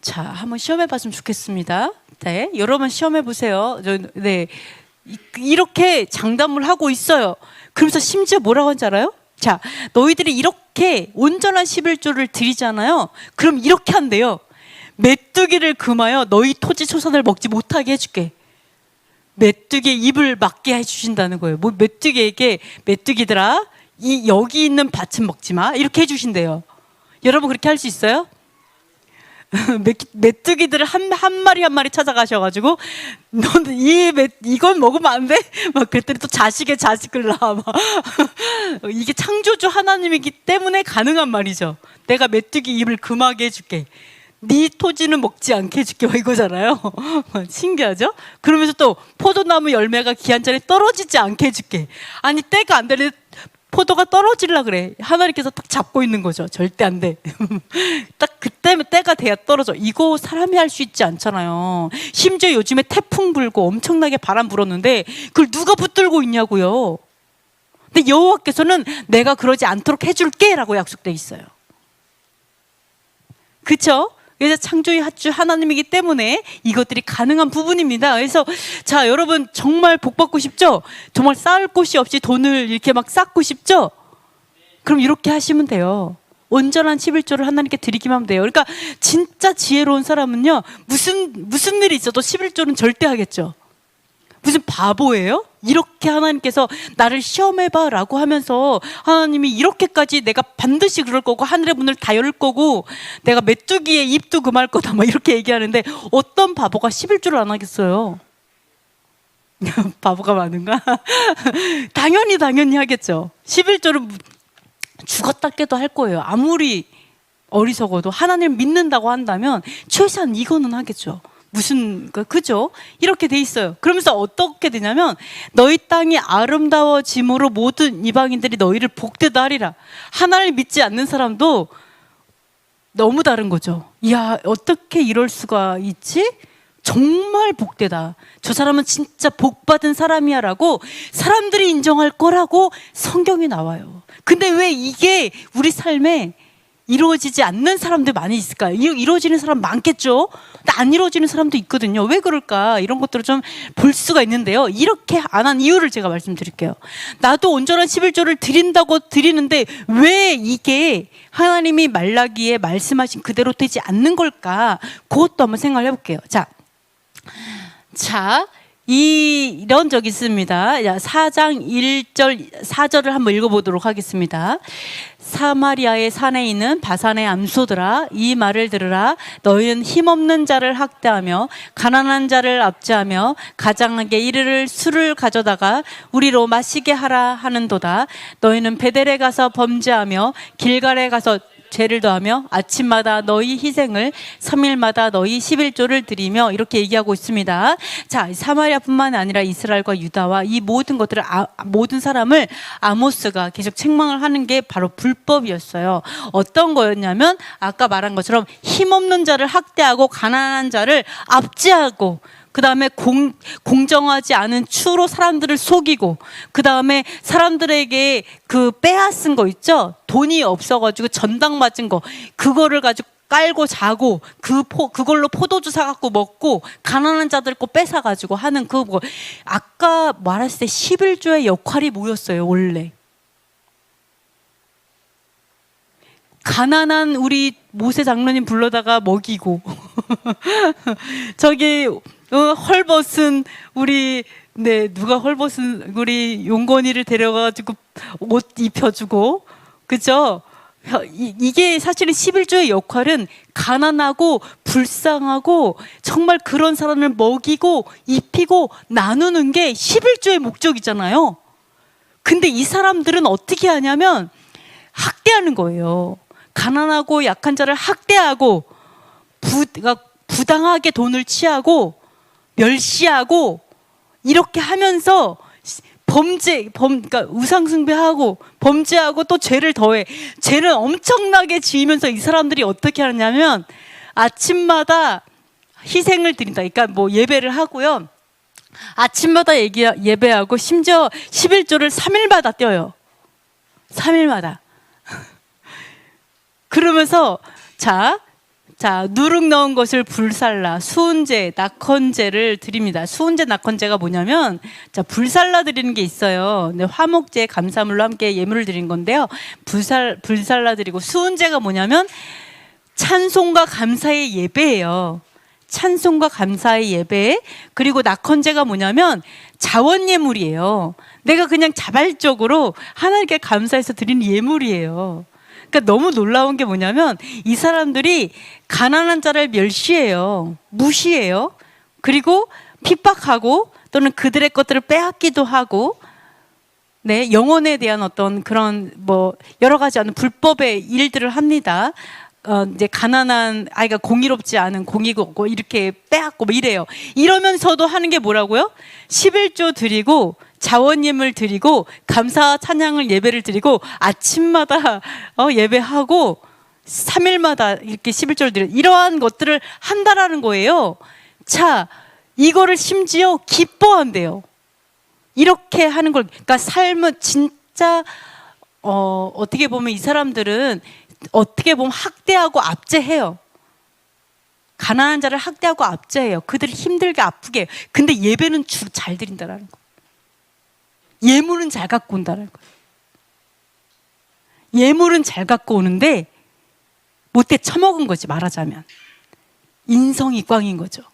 자, 한번 시험해봤으면 좋겠습니다. 네, 여러분 시험해보세요. 네, 이렇게 장담을 하고 있어요. 그러면서 심지어 뭐라고 하는지 알아요? 자, 너희들이 이렇게 온전한 11조를 드리잖아요. 그럼 이렇게 한대요. 메뚜기를 금하여 너희 토지 초산을 먹지 못하게 해줄게. 메뚜기의 입을 막게 해주신다는 거예요. 뭐 메뚜기에게 메뚜기들아 여기 있는 밭은 먹지 마 이렇게 해주신대요. 여러분 그렇게 할 수 있어요? 메뚜기들을 한 마리 한 마리 찾아가셔가지고 너는 이건 먹으면 안 돼? 막 그랬더니 또 자식의 자식을 낳아. 막 이게 창조주 하나님이기 때문에 가능한 말이죠. 내가 메뚜기 입을 금하게 해줄게. 네 토지는 먹지 않게 해줄게. 이거잖아요. 신기하죠? 그러면서 또 포도나무 열매가 기한전에 떨어지지 않게 해줄게. 아니 때가 안 되는데 포도가 떨어지려 그래. 하나님께서 딱 잡고 있는 거죠. 절대 안 돼. 딱 그때 때가 돼야 떨어져. 이거 사람이 할 수 있지 않잖아요. 심지어 요즘에 태풍 불고 엄청나게 바람 불었는데 그걸 누가 붙들고 있냐고요. 근데 여호와께서는 내가 그러지 않도록 해줄게 라고 약속돼 있어요. 그렇죠? 그래서 창조의 하주 하나님이기 때문에 이것들이 가능한 부분입니다. 그래서 자, 여러분 정말 복 받고 싶죠? 정말 쌓을 곳이 없이 돈을 이렇게 막 쌓고 싶죠? 그럼 이렇게 하시면 돼요. 온전한 11조를 하나님께 드리기만 하면 돼요. 그러니까 진짜 지혜로운 사람은요, 무슨 일이 있어도 11조는 절대 하겠죠. 무슨 바보예요? 이렇게 하나님께서 나를 시험해봐 라고 하면서 하나님이 이렇게까지 내가 반드시 그럴 거고 하늘의 문을 다 열 거고 내가 메뚜기의 입도 금할 거다 막 이렇게 얘기하는데 어떤 바보가 11조를 안 하겠어요? 바보가 많은가? 당연히 하겠죠. 11조를 죽었다 깨도 할 거예요. 아무리 어리석어도 하나님을 믿는다고 한다면 최소한 이거는 하겠죠. 그죠? 이렇게 돼 있어요. 그러면서 어떻게 되냐면 너희 땅이 아름다워짐으로 모든 이방인들이 너희를 복되다 하리라. 하나님을 믿지 않는 사람도 너무 다른 거죠. 이야, 어떻게 이럴 수가 있지? 정말 복되다. 저 사람은 진짜 복받은 사람이야 라고 사람들이 인정할 거라고 성경에 나와요. 근데 왜 이게 우리 삶에 이루어지지 않는 사람들 많이 있을까요? 이루어지는 사람 많겠죠? 근데 안 이루어지는 사람도 있거든요. 왜 그럴까? 이런 것들을 좀 볼 수가 있는데요. 이렇게 안 한 이유를 제가 말씀드릴게요. 나도 온전한 11조를 드린다고 드리는데 왜 이게 하나님이 말라기에 말씀하신 그대로 되지 않는 걸까? 그것도 한번 생각을 해볼게요. 자, 이런 적이 있습니다. 4장 1절 4절을 한번 읽어보도록 하겠습니다. 사마리아의 산에 있는 바산의 암소들아, 이 말을 들으라. 너희는 힘없는 자를 학대하며 가난한 자를 압제하며 가장하게 이르를 술을 가져다가 우리로 마시게 하라 하는도다. 너희는 베델에 가서 범죄하며 길갈에 가서 죄를 더하며 아침마다 너희 희생을 3일마다 너희 11조를 드리며 이렇게 얘기하고 있습니다. 자, 사마리아뿐만 아니라 이스라엘과 유다와 이 모든 것들을 모든 사람을 아모스가 계속 책망을 하는 게 바로 불법이었어요. 어떤 거였냐면 아까 말한 것처럼 힘없는 자를 학대하고 가난한 자를 압제하고 그 다음에 공정하지 않은 추로 사람들을 속이고 그 다음에 사람들에게 그 빼앗은 거 있죠? 돈이 없어가지고 전당 맞은 거 그거를 가지고 깔고 자고 그걸로 포도주 사갖고 먹고 가난한 자들 거 뺏어가지고 하는 아까 말했을 때 11조의 역할이 뭐였어요 원래? 가난한 우리 모세 장로님 불러다가 먹이고 저기 헐벗은 우리 누가 헐벗은 우리 용건이를 데려가지고 옷 입혀주고 그죠? 이게 사실은 11조의 역할은 가난하고 불쌍하고 정말 그런 사람을 먹이고 입히고 나누는 게 11조의 목적이잖아요. 근데 이 사람들은 어떻게 하냐면 학대하는 거예요. 가난하고 약한 자를 학대하고 부당하게 돈을 취하고 멸시하고 이렇게 하면서 그러니까 우상숭배하고 범죄하고 또 죄를 더해. 죄를 엄청나게 지으면서 이 사람들이 어떻게 하냐면 아침마다 희생을 드린다. 그러니까 뭐 예배를 하고요. 아침마다 예배하고 심지어 11조를 3일마다 떼어요. 3일마다. 그러면서 자, 누룩 넣은 것을 불살라 수은제, 낙헌제를 드립니다. 수은제, 낙헌제가 뭐냐면 불살라 드리는 게 있어요. 근데 화목제, 감사물로 함께 예물을 드린 건데요. 불살라 드리고 수은제가 뭐냐면 찬송과 감사의 예배예요. 찬송과 감사의 예배. 그리고 낙헌제가 뭐냐면 자원 예물이에요. 내가 그냥 자발적으로 하나님께 감사해서 드리는 예물이에요. 그러니까 너무 놀라운 게 뭐냐면 이 사람들이 가난한 자를 멸시해요. 무시해요. 그리고 핍박하고 또는 그들의 것들을 빼앗기도 하고 네, 영혼에 대한 어떤 그런 뭐 여러 가지 불법의 일들을 합니다. 이제 가난한 아이가 공의롭지 않은 공의고 이렇게 빼앗고 뭐 이래요. 이러면서도 하는 게 뭐라고요? 11조 드리고 자원임을 드리고 감사 찬양을 예배를 드리고 아침마다 예배하고 3일마다 이렇게 11조를 드려 이러한 것들을 한다라는 거예요. 자, 이거를 심지어 기뻐한대요. 이렇게 하는 걸 그러니까 삶은 진짜 어떻게 보면 이 사람들은 어떻게 보면 학대하고 압제해요. 가난한 자를 학대하고 압제해요. 그들을 힘들게 아프게 해요. 근데 예배는 주로 잘 드린다라는 거. 예물은 잘 갖고 온다는 거예요. 예물은 잘 갖고 오는데 못돼 처먹은 거지 말하자면. 인성이 꽝인 거죠.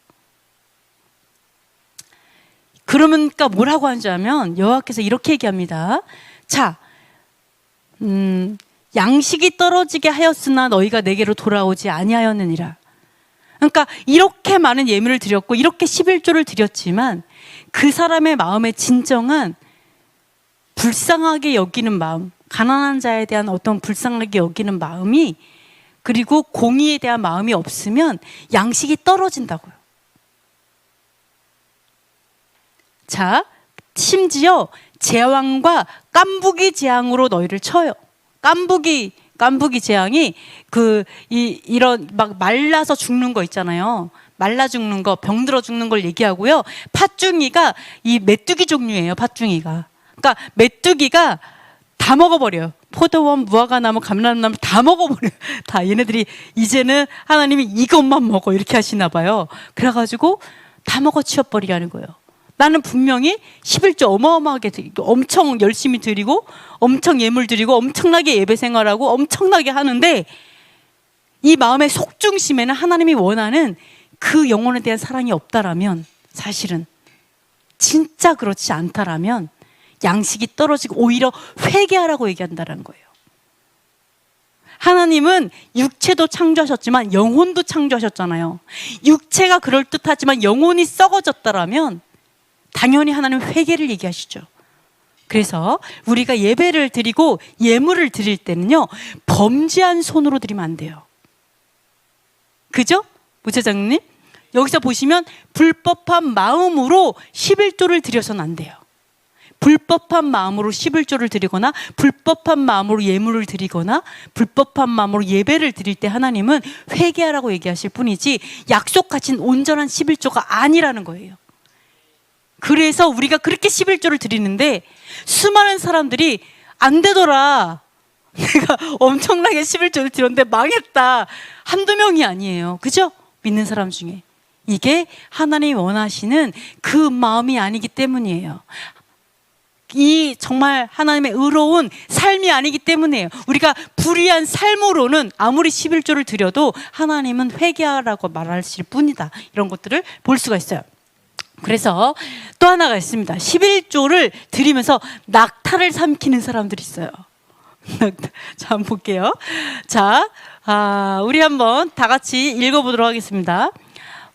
그러니까 뭐라고 하는지 하면 여호와께서 이렇게 얘기합니다. 자, 양식이 떨어지게 하였으나 너희가 내게로 돌아오지 아니하였느니라. 그러니까 이렇게 많은 예물을 드렸고 이렇게 11조를 드렸지만 그 사람의 마음에 진정한 불쌍하게 여기는 마음, 가난한 자에 대한 어떤 불쌍하게 여기는 마음이 그리고 공의에 대한 마음이 없으면 양식이 떨어진다고요. 자, 심지어 재앙과 깐부기 재앙으로 너희를 쳐요. 깐부기 재앙이 이런 막 말라서 죽는 거 있잖아요. 말라 죽는 거, 병들어 죽는 걸 얘기하고요. 팥중이가 이 메뚜기 종류예요. 팥중이가. 그러니까 메뚜기가 다 먹어버려요. 포도원, 무화과나무, 감람나무 다 먹어버려요. 다 얘네들이 이제는 하나님이 이것만 먹어 이렇게 하시나 봐요. 그래가지고 다 먹어 치워버리게 하는 거예요. 나는 분명히 11조 어마어마하게 드리고 엄청 열심히 드리고 엄청 예물 드리고 엄청나게 예배 생활하고 엄청나게 하는데 이 마음의 속중심에는 하나님이 원하는 그 영혼에 대한 사랑이 없다라면 사실은 진짜 그렇지 않다라면 양식이 떨어지고 오히려 회개하라고 얘기한다는 거예요. 하나님은 육체도 창조하셨지만 영혼도 창조하셨잖아요. 육체가 그럴듯하지만 영혼이 썩어졌다라면 당연히 하나님은 회개를 얘기하시죠. 그래서 우리가 예배를 드리고 예물을 드릴 때는요 범죄한 손으로 드리면 안 돼요. 그죠? 부처장님 여기서 보시면 불법한 마음으로 11조를 드려서는 안 돼요. 불법한 마음으로 11조를 드리거나 불법한 마음으로 예물을 드리거나 불법한 마음으로 예배를 드릴 때 하나님은 회개하라고 얘기하실 뿐이지 약속하신 온전한 11조가 아니라는 거예요. 그래서 우리가 그렇게 11조를 드리는데 수많은 사람들이 안 되더라. 내가 엄청나게 11조를 드렸는데 망했다. 한두 명이 아니에요. 그죠? 믿는 사람 중에. 이게 하나님이 원하시는 그 마음이 아니기 때문이에요. 이 정말 하나님의 의로운 삶이 아니기 때문이에요. 우리가 불의한 삶으로는 아무리 11조를 드려도 하나님은 회개하라고 말하실 뿐이다. 이런 것들을 볼 수가 있어요. 그래서 또 하나가 있습니다. 11조를 드리면서 낙타를 삼키는 사람들이 있어요. 자, 한번 볼게요. 자, 우리 한번 다 같이 읽어보도록 하겠습니다.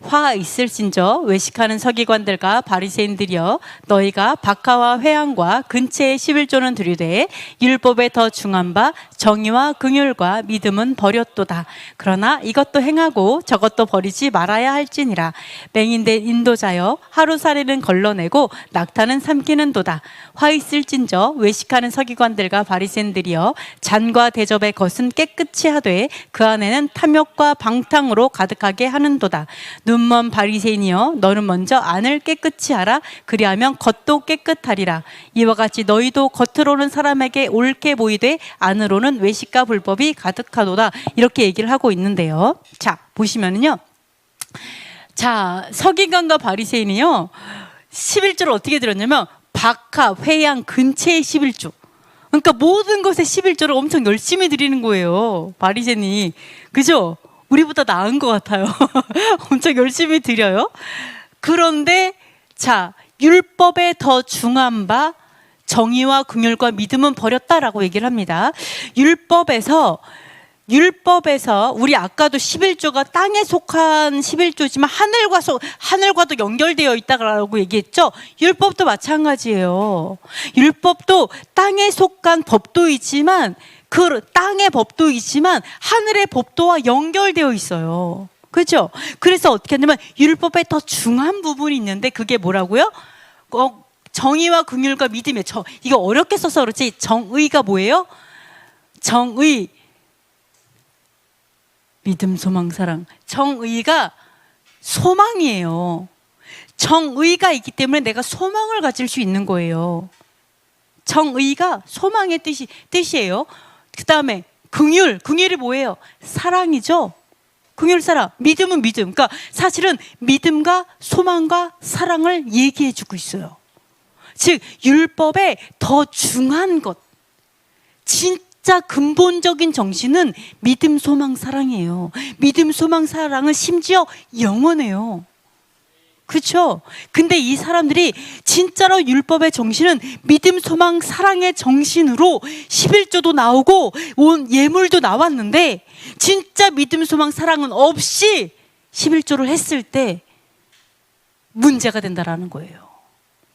화 있을진저 외식하는 서기관들과 바리새인들이여 너희가 박하와 회향과 근체의 11조는 들이되 율법에 더 중한 바 정의와 긍휼과 믿음은 버렸도다. 그러나 이것도 행하고 저것도 버리지 말아야 할지니라. 맹인된 인도자여 하루살이는 걸러내고 낙타는 삼키는도다. 화 있을진저 외식하는 서기관들과 바리새인들이여 잔과 대접의 것은 깨끗이 하되 그 안에는 탐욕과 방탕으로 가득하게 하는도다. 눈먼 바리새인이여 너는 먼저 안을 깨끗이 하라. 그리하면 겉도 깨끗하리라. 이와 같이 너희도 겉으로는 사람에게 옳게 보이되 안으로는 외식과 불법이 가득하도다. 이렇게 얘기를 하고 있는데요. 자, 보시면은요. 자, 서기관과 바리새인이요 11조를 어떻게 들었냐면 박하, 회양, 근체의 11조. 그러니까 모든 것에 11조를 엄청 열심히 드리는 거예요. 바리새인이. 그죠? 우리보다 나은 것 같아요. 엄청 열심히 드려요. 그런데 자, 율법에 더 중한 바 정의와 긍휼과 믿음은 버렸다라고 얘기를 합니다. 율법에서 우리 아까도 11조가 땅에 속한 11조지만 하늘과도 연결되어 있다라고 얘기했죠. 율법도 마찬가지예요. 율법도 땅에 속한 법도이지만 그 땅의 법도이지만 하늘의 법도와 연결되어 있어요. 그렇죠? 그래서 어떻게 하냐면 율법에 더 중한 부분이 있는데 그게 뭐라고요? 정의와 긍휼과 믿음이에요. 이거 어렵게 써서 그렇지 정의가 뭐예요? 정의, 믿음, 소망, 사랑. 정의가 소망이에요. 정의가 있기 때문에 내가 소망을 가질 수 있는 거예요. 정의가 소망의 뜻이에요. 그 다음에 긍휼이 뭐예요? 사랑이죠. 긍휼, 사랑. 믿음은 믿음. 그러니까 사실은 믿음과 소망과 사랑을 얘기해 주고 있어요. 즉 율법에 더 중한 것, 진짜 근본적인 정신은 믿음, 소망, 사랑이에요. 믿음, 소망, 사랑은 심지어 영원해요. 그렇죠? 근데 이 사람들이 진짜로 율법의 정신은 믿음, 소망, 사랑의 정신으로 11조도 나오고 온 예물도 나왔는데 진짜 믿음, 소망, 사랑은 없이 11조를 했을 때 문제가 된다라는 거예요.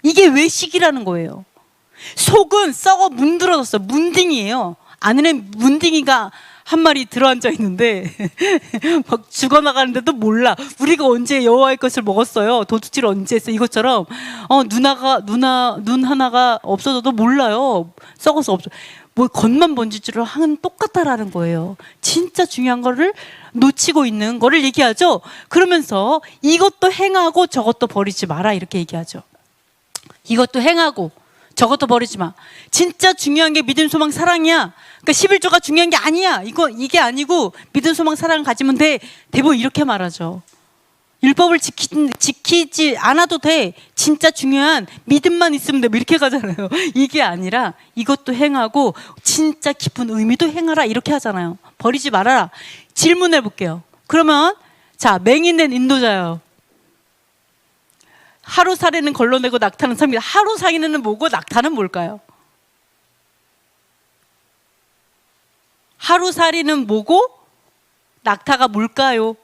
이게 외식이라는 거예요. 속은 썩어 문드러졌어. 문딩이에요. 안에는 문딩이가 한 마리 들어앉아 있는데 막 죽어나가는데도 몰라. 우리가 언제 여호와의 것을 먹었어요? 도둑질 언제 했어? 이것처럼 눈 하나가 없어져도 몰라요. 썩어서 없어. 뭐 겉만 번질 줄을 하는 똑같다라는 거예요. 진짜 중요한 거를 놓치고 있는 거를 얘기하죠. 그러면서 이것도 행하고 저것도 버리지 마라 이렇게 얘기하죠. 이것도 행하고 저것도 버리지 마. 진짜 중요한 게 믿음, 소망, 사랑이야. 그러니까 11조가 중요한 게 아니야. 이게 아니고 믿음, 소망, 사랑을 가지면 돼. 대부분 이렇게 말하죠. 율법을 지키지 않아도 돼. 진짜 중요한 믿음만 있으면 돼. 뭐 이렇게 가잖아요. 이게 아니라 이것도 행하고 진짜 깊은 의미도 행하라. 이렇게 하잖아요. 버리지 말아라. 질문해 볼게요. 그러면 자, 맹인된 인도자요. 하루살이는 걸러내고 낙타는 삽니다. 하루살이는 뭐고 낙타는 뭘까요? 하루살이는 뭐고 낙타가 뭘까요?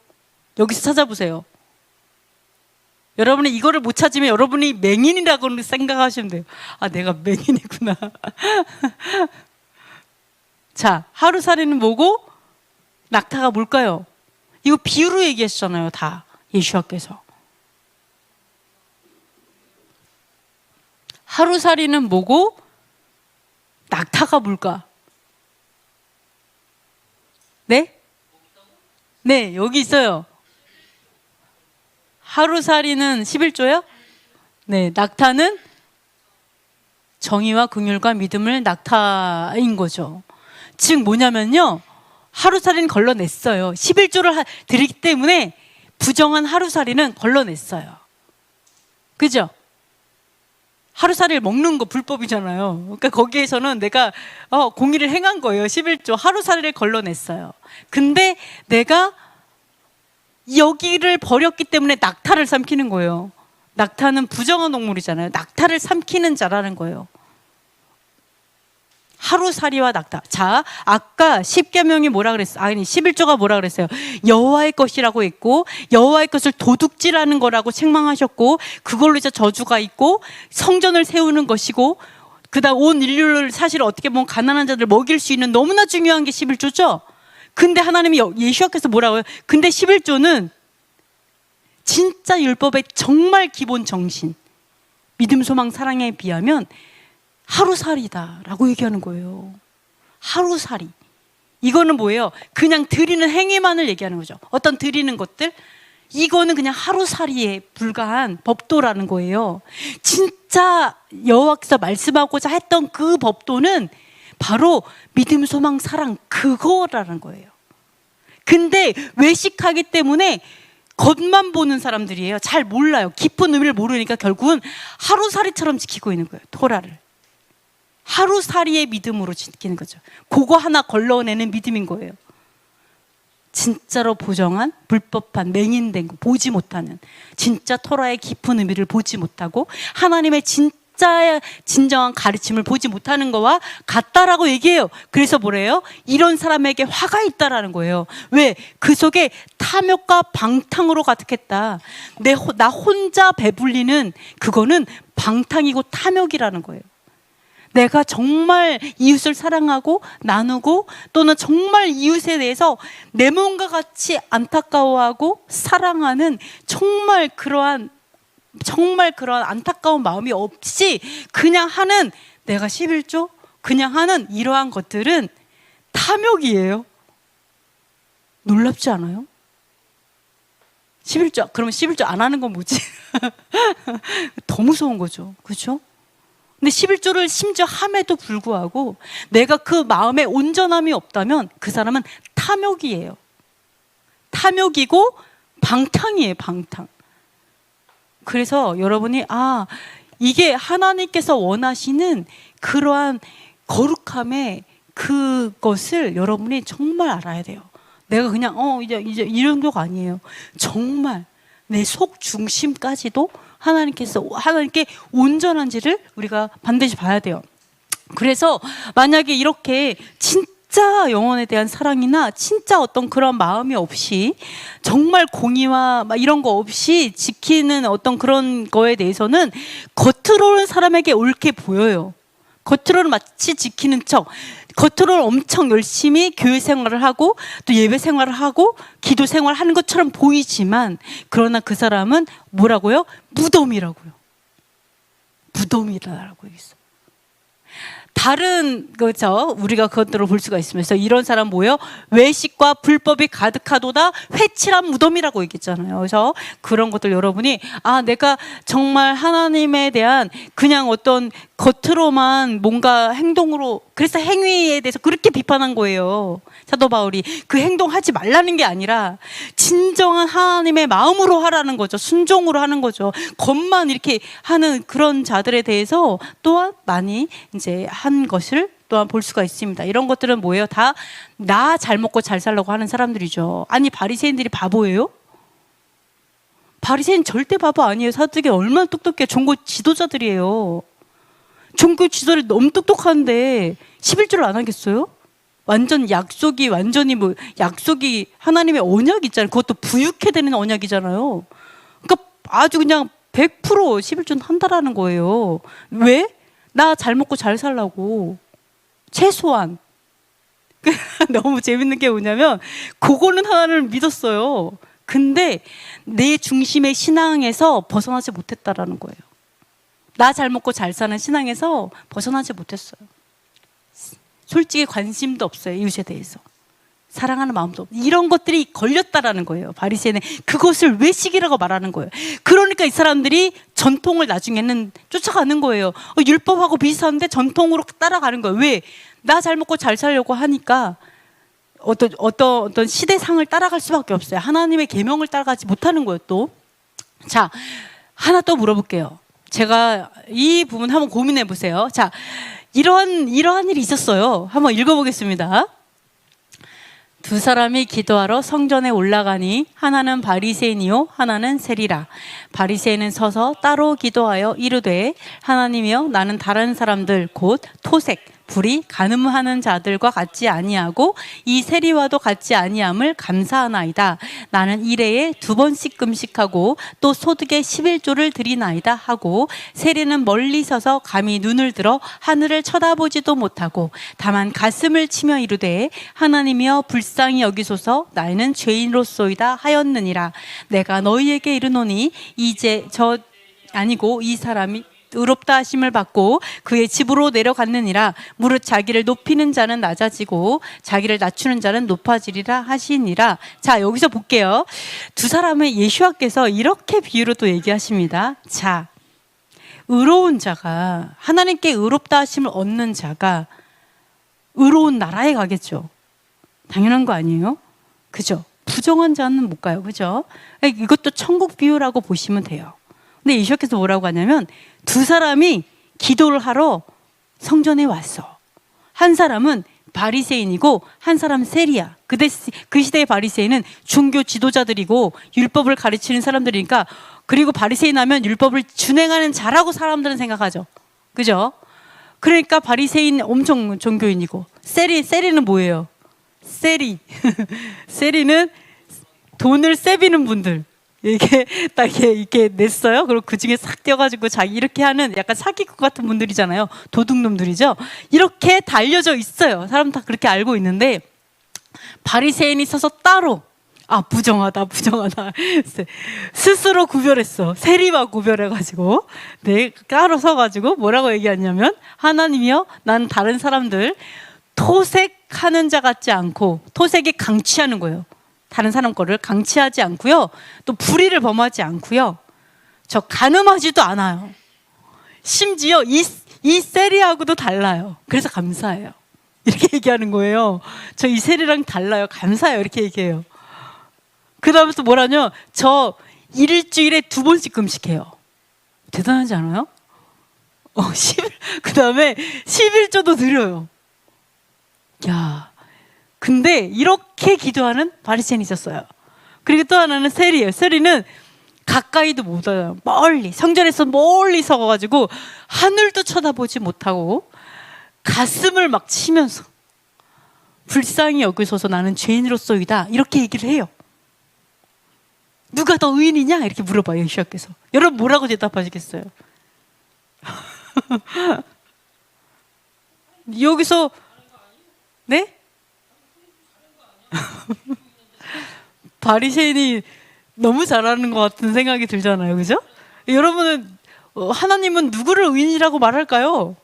여기서 찾아보세요. 여러분이 이거를 못 찾으면 여러분이 맹인이라고 생각하시면 돼요. 아, 내가 맹인이구나. 자, 하루살이는 뭐고 낙타가 뭘까요? 이거 비유로 얘기했잖아요. 다 예수님께서. 하루살이는 뭐고 낙타가 뭘까? 네? 네, 여기 있어요. 하루살이는 11조요? 네, 낙타는 정의와 긍휼과 믿음을 낙타인 거죠. 즉 뭐냐면요. 하루살이는 걸러냈어요. 11조를 드리기 때문에 부정한 하루살이는 걸러냈어요. 그죠? 하루살이를 먹는 거 불법이잖아요. 그러니까 거기에서는 내가 공의를 행한 거예요. 11조 하루살이를 걸러냈어요. 근데 내가 여기를 버렸기 때문에 낙타를 삼키는 거예요. 낙타는 부정한 동물이잖아요. 낙타를 삼키는 자라는 거예요. 하루살이와 낙타. 자, 아까 10계명이 뭐라 그랬어요? 아니, 11조가 뭐라 그랬어요? 여호와의 것이라고 했고, 여호와의 것을 도둑질하는 거라고 책망하셨고, 그걸로 이제 저주가 있고, 성전을 세우는 것이고, 그다음 온 인류를 사실 어떻게 보면 가난한 자들 먹일 수 있는 너무나 중요한 게 11조죠. 근데 하나님이 예수께서 뭐라고요? 근데 11조는 진짜 율법의 정말 기본 정신, 믿음, 소망, 사랑에 비하면 하루살이다라고 얘기하는 거예요. 하루살이. 이거는 뭐예요? 그냥 드리는 행위만을 얘기하는 거죠. 어떤 드리는 것들, 이거는 그냥 하루살이에 불과한 법도라는 거예요. 진짜 여호와께서 말씀하고자 했던 그 법도는 바로 믿음, 소망, 사랑, 그거라는 거예요. 근데 외식하기 때문에 겉만 보는 사람들이에요. 잘 몰라요. 깊은 의미를 모르니까 결국은 하루살이처럼 지키고 있는 거예요. 토라를. 하루살이의 믿음으로 지키는 거죠. 그거 하나 걸러내는 믿음인 거예요. 진짜로 보정한, 불법한, 맹인된 거, 보지 못하는, 진짜 토라의 깊은 의미를 보지 못하고 하나님의 진짜 진정한 가르침을 보지 못하는 거와 같다라고 얘기해요. 그래서 뭐래요? 이런 사람에게 화가 있다라는 거예요. 왜? 그 속에 탐욕과 방탕으로 가득했다. 나 혼자 배불리는 그거는 방탕이고 탐욕이라는 거예요. 내가 정말 이웃을 사랑하고 나누고 또는 정말 이웃에 대해서 내 몸과 같이 안타까워하고 사랑하는 정말 그러한 안타까운 마음이 없이 그냥 하는, 내가 11조 그냥 하는 이러한 것들은 탐욕이에요. 놀랍지 않아요? 11조, 그러면 11조 안 하는 건 뭐지? 더 무서운 거죠. 그렇죠? 근데 11조를 심지어 함에도 불구하고 내가 그 마음에 온전함이 없다면 그 사람은 탐욕이에요. 탐욕이고 방탕이에요. 방탕. 그래서 여러분이 이게 하나님께서 원하시는 그러한 거룩함의 그것을 여러분이 정말 알아야 돼요. 내가 그냥 이제 이 정도가 아니에요. 정말 내 속 중심까지도 하나님께 온전한지를 우리가 반드시 봐야 돼요. 그래서 만약에 이렇게 진짜 영혼에 대한 사랑이나 진짜 어떤 그런 마음이 없이 정말 공의와 막 이런 거 없이 지키는 어떤 그런 거에 대해서는 겉으로는 사람에게 옳게 보여요. 겉으로는 마치 지키는 척, 겉으로는 엄청 열심히 교회 생활을 하고 또 예배 생활을 하고 기도 생활을 하는 것처럼 보이지만, 그러나 그 사람은 뭐라고요? 무덤이라고요. 무덤이라고 얘기했어요. 다른 거죠. 우리가 그것들을 볼 수가 있으면서 이런 사람 뭐예요? 외식과 불법이 가득하도다 회칠한 무덤이라고 얘기했잖아요. 그래서 그런 것들 여러분이 내가 정말 하나님에 대한 그냥 어떤 겉으로만 뭔가 행동으로, 그래서 행위에 대해서 그렇게 비판한 거예요. 사도 바울이 그 행동하지 말라는 게 아니라 진정한 하나님의 마음으로 하라는 거죠. 순종으로 하는 거죠. 겉만 이렇게 하는 그런 자들에 대해서 또한 많이 이제 한 것을 또한 볼 수가 있습니다. 이런 것들은 뭐예요? 다 나 잘 먹고 잘 살려고 하는 사람들이죠. 아니, 바리새인들이 바보예요? 바리새인 절대 바보 아니에요. 사도들이 얼마나 똑똑해요. 종교 지도자들이에요. 종교 지도자들이 너무 똑똑한데 11조를 안 하겠어요? 완전 약속이 약속이 하나님의 언약이 있잖아요. 그것도 부유케 되는 언약이잖아요. 그러니까 아주 그냥 100% 11조는 한다라는 거예요. 왜? 나 잘 먹고 잘 살라고. 최소한. 너무 재밌는 게 뭐냐면 그거는 하나님을 믿었어요. 근데 내 중심의 신앙에서 벗어나지 못했다라는 거예요. 나 잘 먹고 잘 사는 신앙에서 벗어나지 못했어요. 솔직히 관심도 없어요. 이웃에 대해서. 사랑하는 마음도 없고. 이런 것들이 걸렸다라는 거예요. 바리새인은 그것을 외식이라고 말하는 거예요. 그러니까 이 사람들이 전통을 나중에는 쫓아가는 거예요. 율법하고 비슷한데 전통으로 따라가는 거예요. 왜? 나 잘 먹고 잘 살려고 하니까 어떤 시대상을 따라갈 수밖에 없어요. 하나님의 계명을 따라가지 못하는 거예요. 또 자, 하나 또 물어볼게요. 제가 이 부분 한번 고민해 보세요. 자, 이러한 일이 있었어요. 한번 읽어보겠습니다. 두 사람이 기도하러 성전에 올라가니 하나는 바리새인이요 하나는 세리라. 바리새인은 서서 따로 기도하여 이르되, 하나님이여, 나는 다른 사람들 곧 토색, 불이 간음하는 자들과 같지 아니하고 이 세리와도 같지 아니함을 감사하나이다. 나는 일해에 2번씩 금식하고 또 소득의 11조를 드리나이다 하고 세리는 멀리 서서 감히 눈을 들어 하늘을 쳐다보지도 못하고 다만 가슴을 치며 이르되 하나님이여 불쌍히 여기소서 나는 죄인으로소이다 하였느니라. 내가 너희에게 이르노니 이제 저 아니고 이 사람이 의롭다 하심을 받고 그의 집으로 내려갔느니라. 무릇 자기를 높이는 자는 낮아지고 자기를 낮추는 자는 높아지리라 하시니라. 자, 여기서 볼게요. 두 사람의 예수와께서 이렇게 비유로 또 얘기하십니다. 자, 의로운 자가 하나님께 의롭다 하심을 얻는 자가 의로운 나라에 가겠죠. 당연한 거 아니에요? 그죠? 부정한 자는 못 가요. 그죠? 이것도 천국 비유라고 보시면 돼요. 근데 예수께서 뭐라고 하냐면 두 사람이 기도를 하러 성전에 왔어. 한 사람은 바리새인이고 한 사람은 세리야. 그 시대의 바리새인은 종교 지도자들이고 율법을 가르치는 사람들이니까, 그리고 바리새인 하면 율법을 준행하는 자라고 사람들은 생각하죠. 그죠? 그러니까 바리새인 엄청 종교인이고, 세리는 뭐예요? 세리는 돈을 세비는 분들. 이게 딱 이렇게 냈어요. 그리고 그 중에 싹 떼어가지고 자기 이렇게 하는 약간 사기꾼 같은 분들이잖아요. 도둑놈들이죠. 이렇게 다 알려져 있어요. 사람 다 그렇게 알고 있는데, 바리새인이 서서 따로 부정하다 스스로 구별했어. 세리와 구별해가지고 따로 서가지고 뭐라고 얘기하냐면 하나님이여 난 다른 사람들 토색하는 자 같지 않고, 토색이 강취하는 거예요. 다른 사람 거를 강취하지 않고요. 또 불의를 범하지 않고요. 저 간음하지도 않아요. 심지어 이 세리하고도 달라요. 그래서 감사해요. 이렇게 얘기하는 거예요. 저 이 세리랑 달라요. 감사해요. 이렇게 얘기해요. 그 다음에 또 뭐라뇨? 저 일주일에 2번씩 금식해요. 대단하지 않아요? 그 다음에 11조도 드려요. 야, 근데 이렇게 기도하는 바리새인이 있었어요. 그리고 또 하나는 세리예요. 세리는 가까이도 못 와요. 멀리, 성전에서 멀리 서가지고 하늘도 쳐다보지 못하고 가슴을 막 치면서 불쌍히 여기소서 나는 죄인으로서이다 이렇게 얘기를 해요. 누가 더 의인이냐 이렇게 물어봐요. 예수께서. 여러분 뭐라고 대답하시겠어요? 여기서 네? 바리새인이 너무 잘하는 것 같은 생각이 들잖아요. 그죠? 여러분은 하나님은 누구를 의인이라고 말할까요?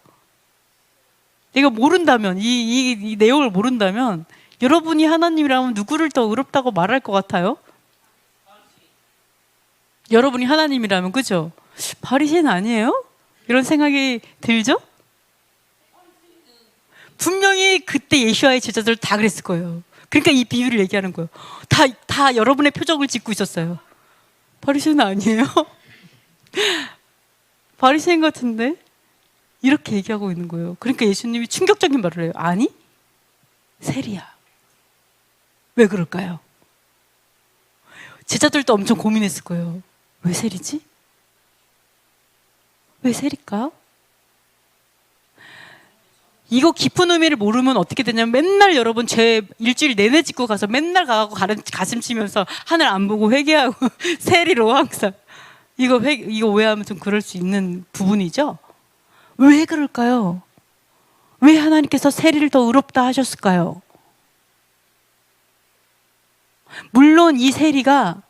이거 모른다면, 이 내용을 모른다면 여러분이 하나님이라면 누구를 더 의롭다고 말할 것 같아요? 여러분이 하나님이라면, 그죠? 바리새인 아니에요? 이런 생각이 들죠? 분명히 그때 예수와의 제자들 다 그랬을 거예요. 그러니까 이 비유를 얘기하는 거예요. 다 여러분의 표적을 짓고 있었어요. 바리새인 아니에요? 바리새인 같은데? 이렇게 얘기하고 있는 거예요. 그러니까 예수님이 충격적인 말을 해요. 아니, 세리야. 왜 그럴까요? 제자들도 엄청 고민했을 거예요. 왜 세리지? 왜 세릴까? 이거 깊은 의미를 모르면 어떻게 되냐면 맨날 여러분 죄 일주일 내내 짓고 가서 맨날 가고 가슴 치면서 하늘 안 보고 회개하고 세리로 항상 이거 오해하면 좀 그럴 수 있는 부분이죠. 왜 그럴까요? 왜 하나님께서 세리를 더 의롭다 하셨을까요? 물론 이 세리가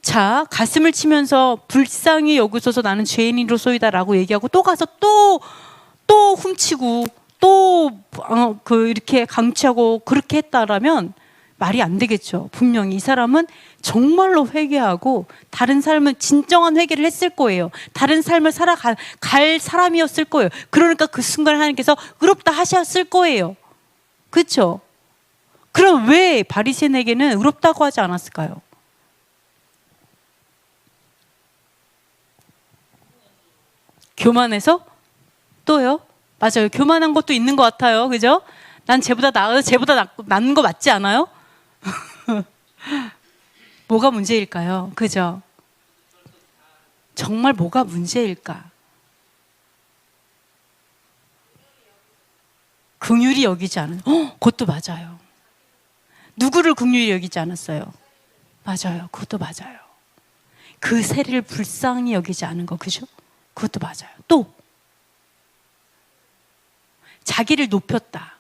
자 가슴을 치면서 불쌍히 여기소서 나는 죄인으로소이다라고 얘기하고 또 가서 또 훔치고 또 이렇게 강취하고 그렇게 했다라면 말이 안 되겠죠. 분명히 이 사람은 정말로 회개하고 다른 삶은 진정한 회개를 했을 거예요. 다른 삶을 살아갈 사람이었을 거예요. 그러니까 그 순간 하나님께서 의롭다 하셨을 거예요. 그렇죠? 그럼 왜 바리새인에게는 의롭다고 하지 않았을까요? 교만해서? 또요? 맞아요. 교만한 것도 있는 것 같아요. 그죠? 난 쟤보다 나아서 쟤보다 낫는 거 맞지 않아요? 뭐가 문제일까요? 그죠? 정말 뭐가 문제일까? 긍휼히 여기지 않은. 그것도 맞아요. 누구를 긍휼히 여기지 않았어요? 맞아요. 그것도 맞아요. 그 세리를 불쌍히 여기지 않은 거, 그죠? 그것도 맞아요. 또 자기를 높였다.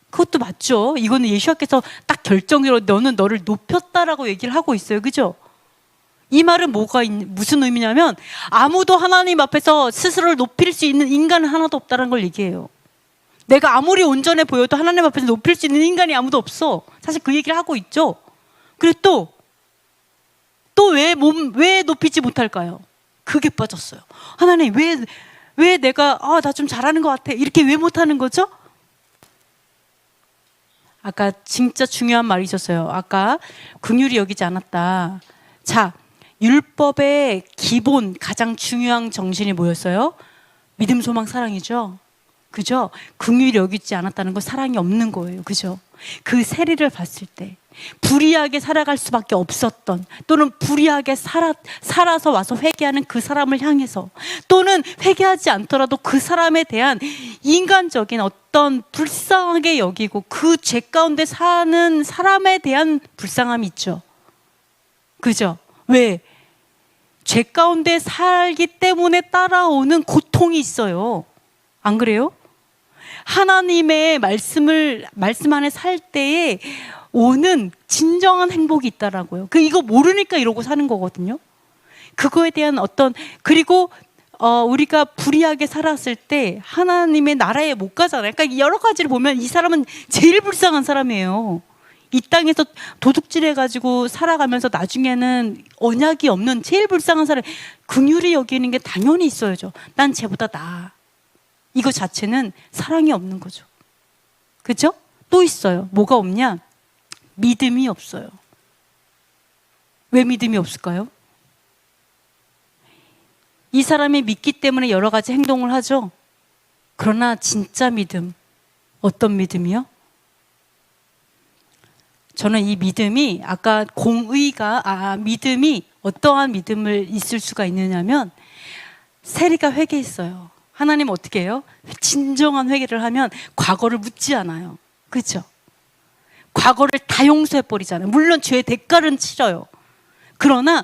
그것도 맞죠. 이거는 예수님께서 딱 결정적으로 너는 너를 높였다라고 얘기를 하고 있어요. 그죠? 이 말은 무슨 의미냐면 아무도 하나님 앞에서 스스로를 높일 수 있는 인간은 하나도 없다는 걸 얘기해요. 내가 아무리 온전해 보여도 하나님 앞에서 높일 수 있는 인간이 아무도 없어. 사실 그 얘기를 하고 있죠. 그리고 또 왜 높이지 못할까요? 그게 빠졌어요. 하나님 왜 내가 나 좀 잘하는 것 같아 이렇게 왜 못하는 거죠? 아까 진짜 중요한 말이 있었어요. 아까 긍휼히 여기지 않았다. 자, 율법의 기본 가장 중요한 정신이 뭐였어요? 믿음, 소망, 사랑이죠. 그죠? 긍휼히 여기지 않았다는 건 사랑이 없는 거예요. 그죠? 그 세리를 봤을 때 불의하게 살아갈 수밖에 없었던, 또는 불의하게 살아서 와서 회개하는 그 사람을 향해서, 또는 회개하지 않더라도 그 사람에 대한 인간적인 어떤 불쌍하게 여기고 그 죄 가운데 사는 사람에 대한 불쌍함이 있죠. 그죠? 왜? 죄 가운데 살기 때문에 따라오는 고통이 있어요. 안 그래요? 하나님의 말씀 안에 살 때에 오는 진정한 행복이 있다라고요. 이거 모르니까 이러고 사는 거거든요. 그거에 대한 그리고 우리가 불의하게 살았을 때 하나님의 나라에 못 가잖아요. 그러니까 여러 가지를 보면 이 사람은 제일 불쌍한 사람이에요. 이 땅에서 도둑질해가지고 살아가면서 나중에는 언약이 없는 제일 불쌍한 사람, 긍휼히 여기는 게 당연히 있어야죠. 난 쟤보다 나아. 이거 자체는 사랑이 없는 거죠. 그죠? 또 있어요. 뭐가 없냐? 믿음이 없어요. 왜 믿음이 없을까요? 이 사람이 믿기 때문에 여러 가지 행동을 하죠. 그러나 진짜 믿음, 어떤 믿음이요? 저는 이 믿음이 아까 믿음이 어떠한 믿음을 있을 수가 있느냐면, 세리가 회개했어요. 하나님 어떻게 해요? 진정한 회개를 하면 과거를 묻지 않아요. 그렇죠? 과거를 다 용서해버리잖아요. 물론 죄의 대가는 치러요. 그러나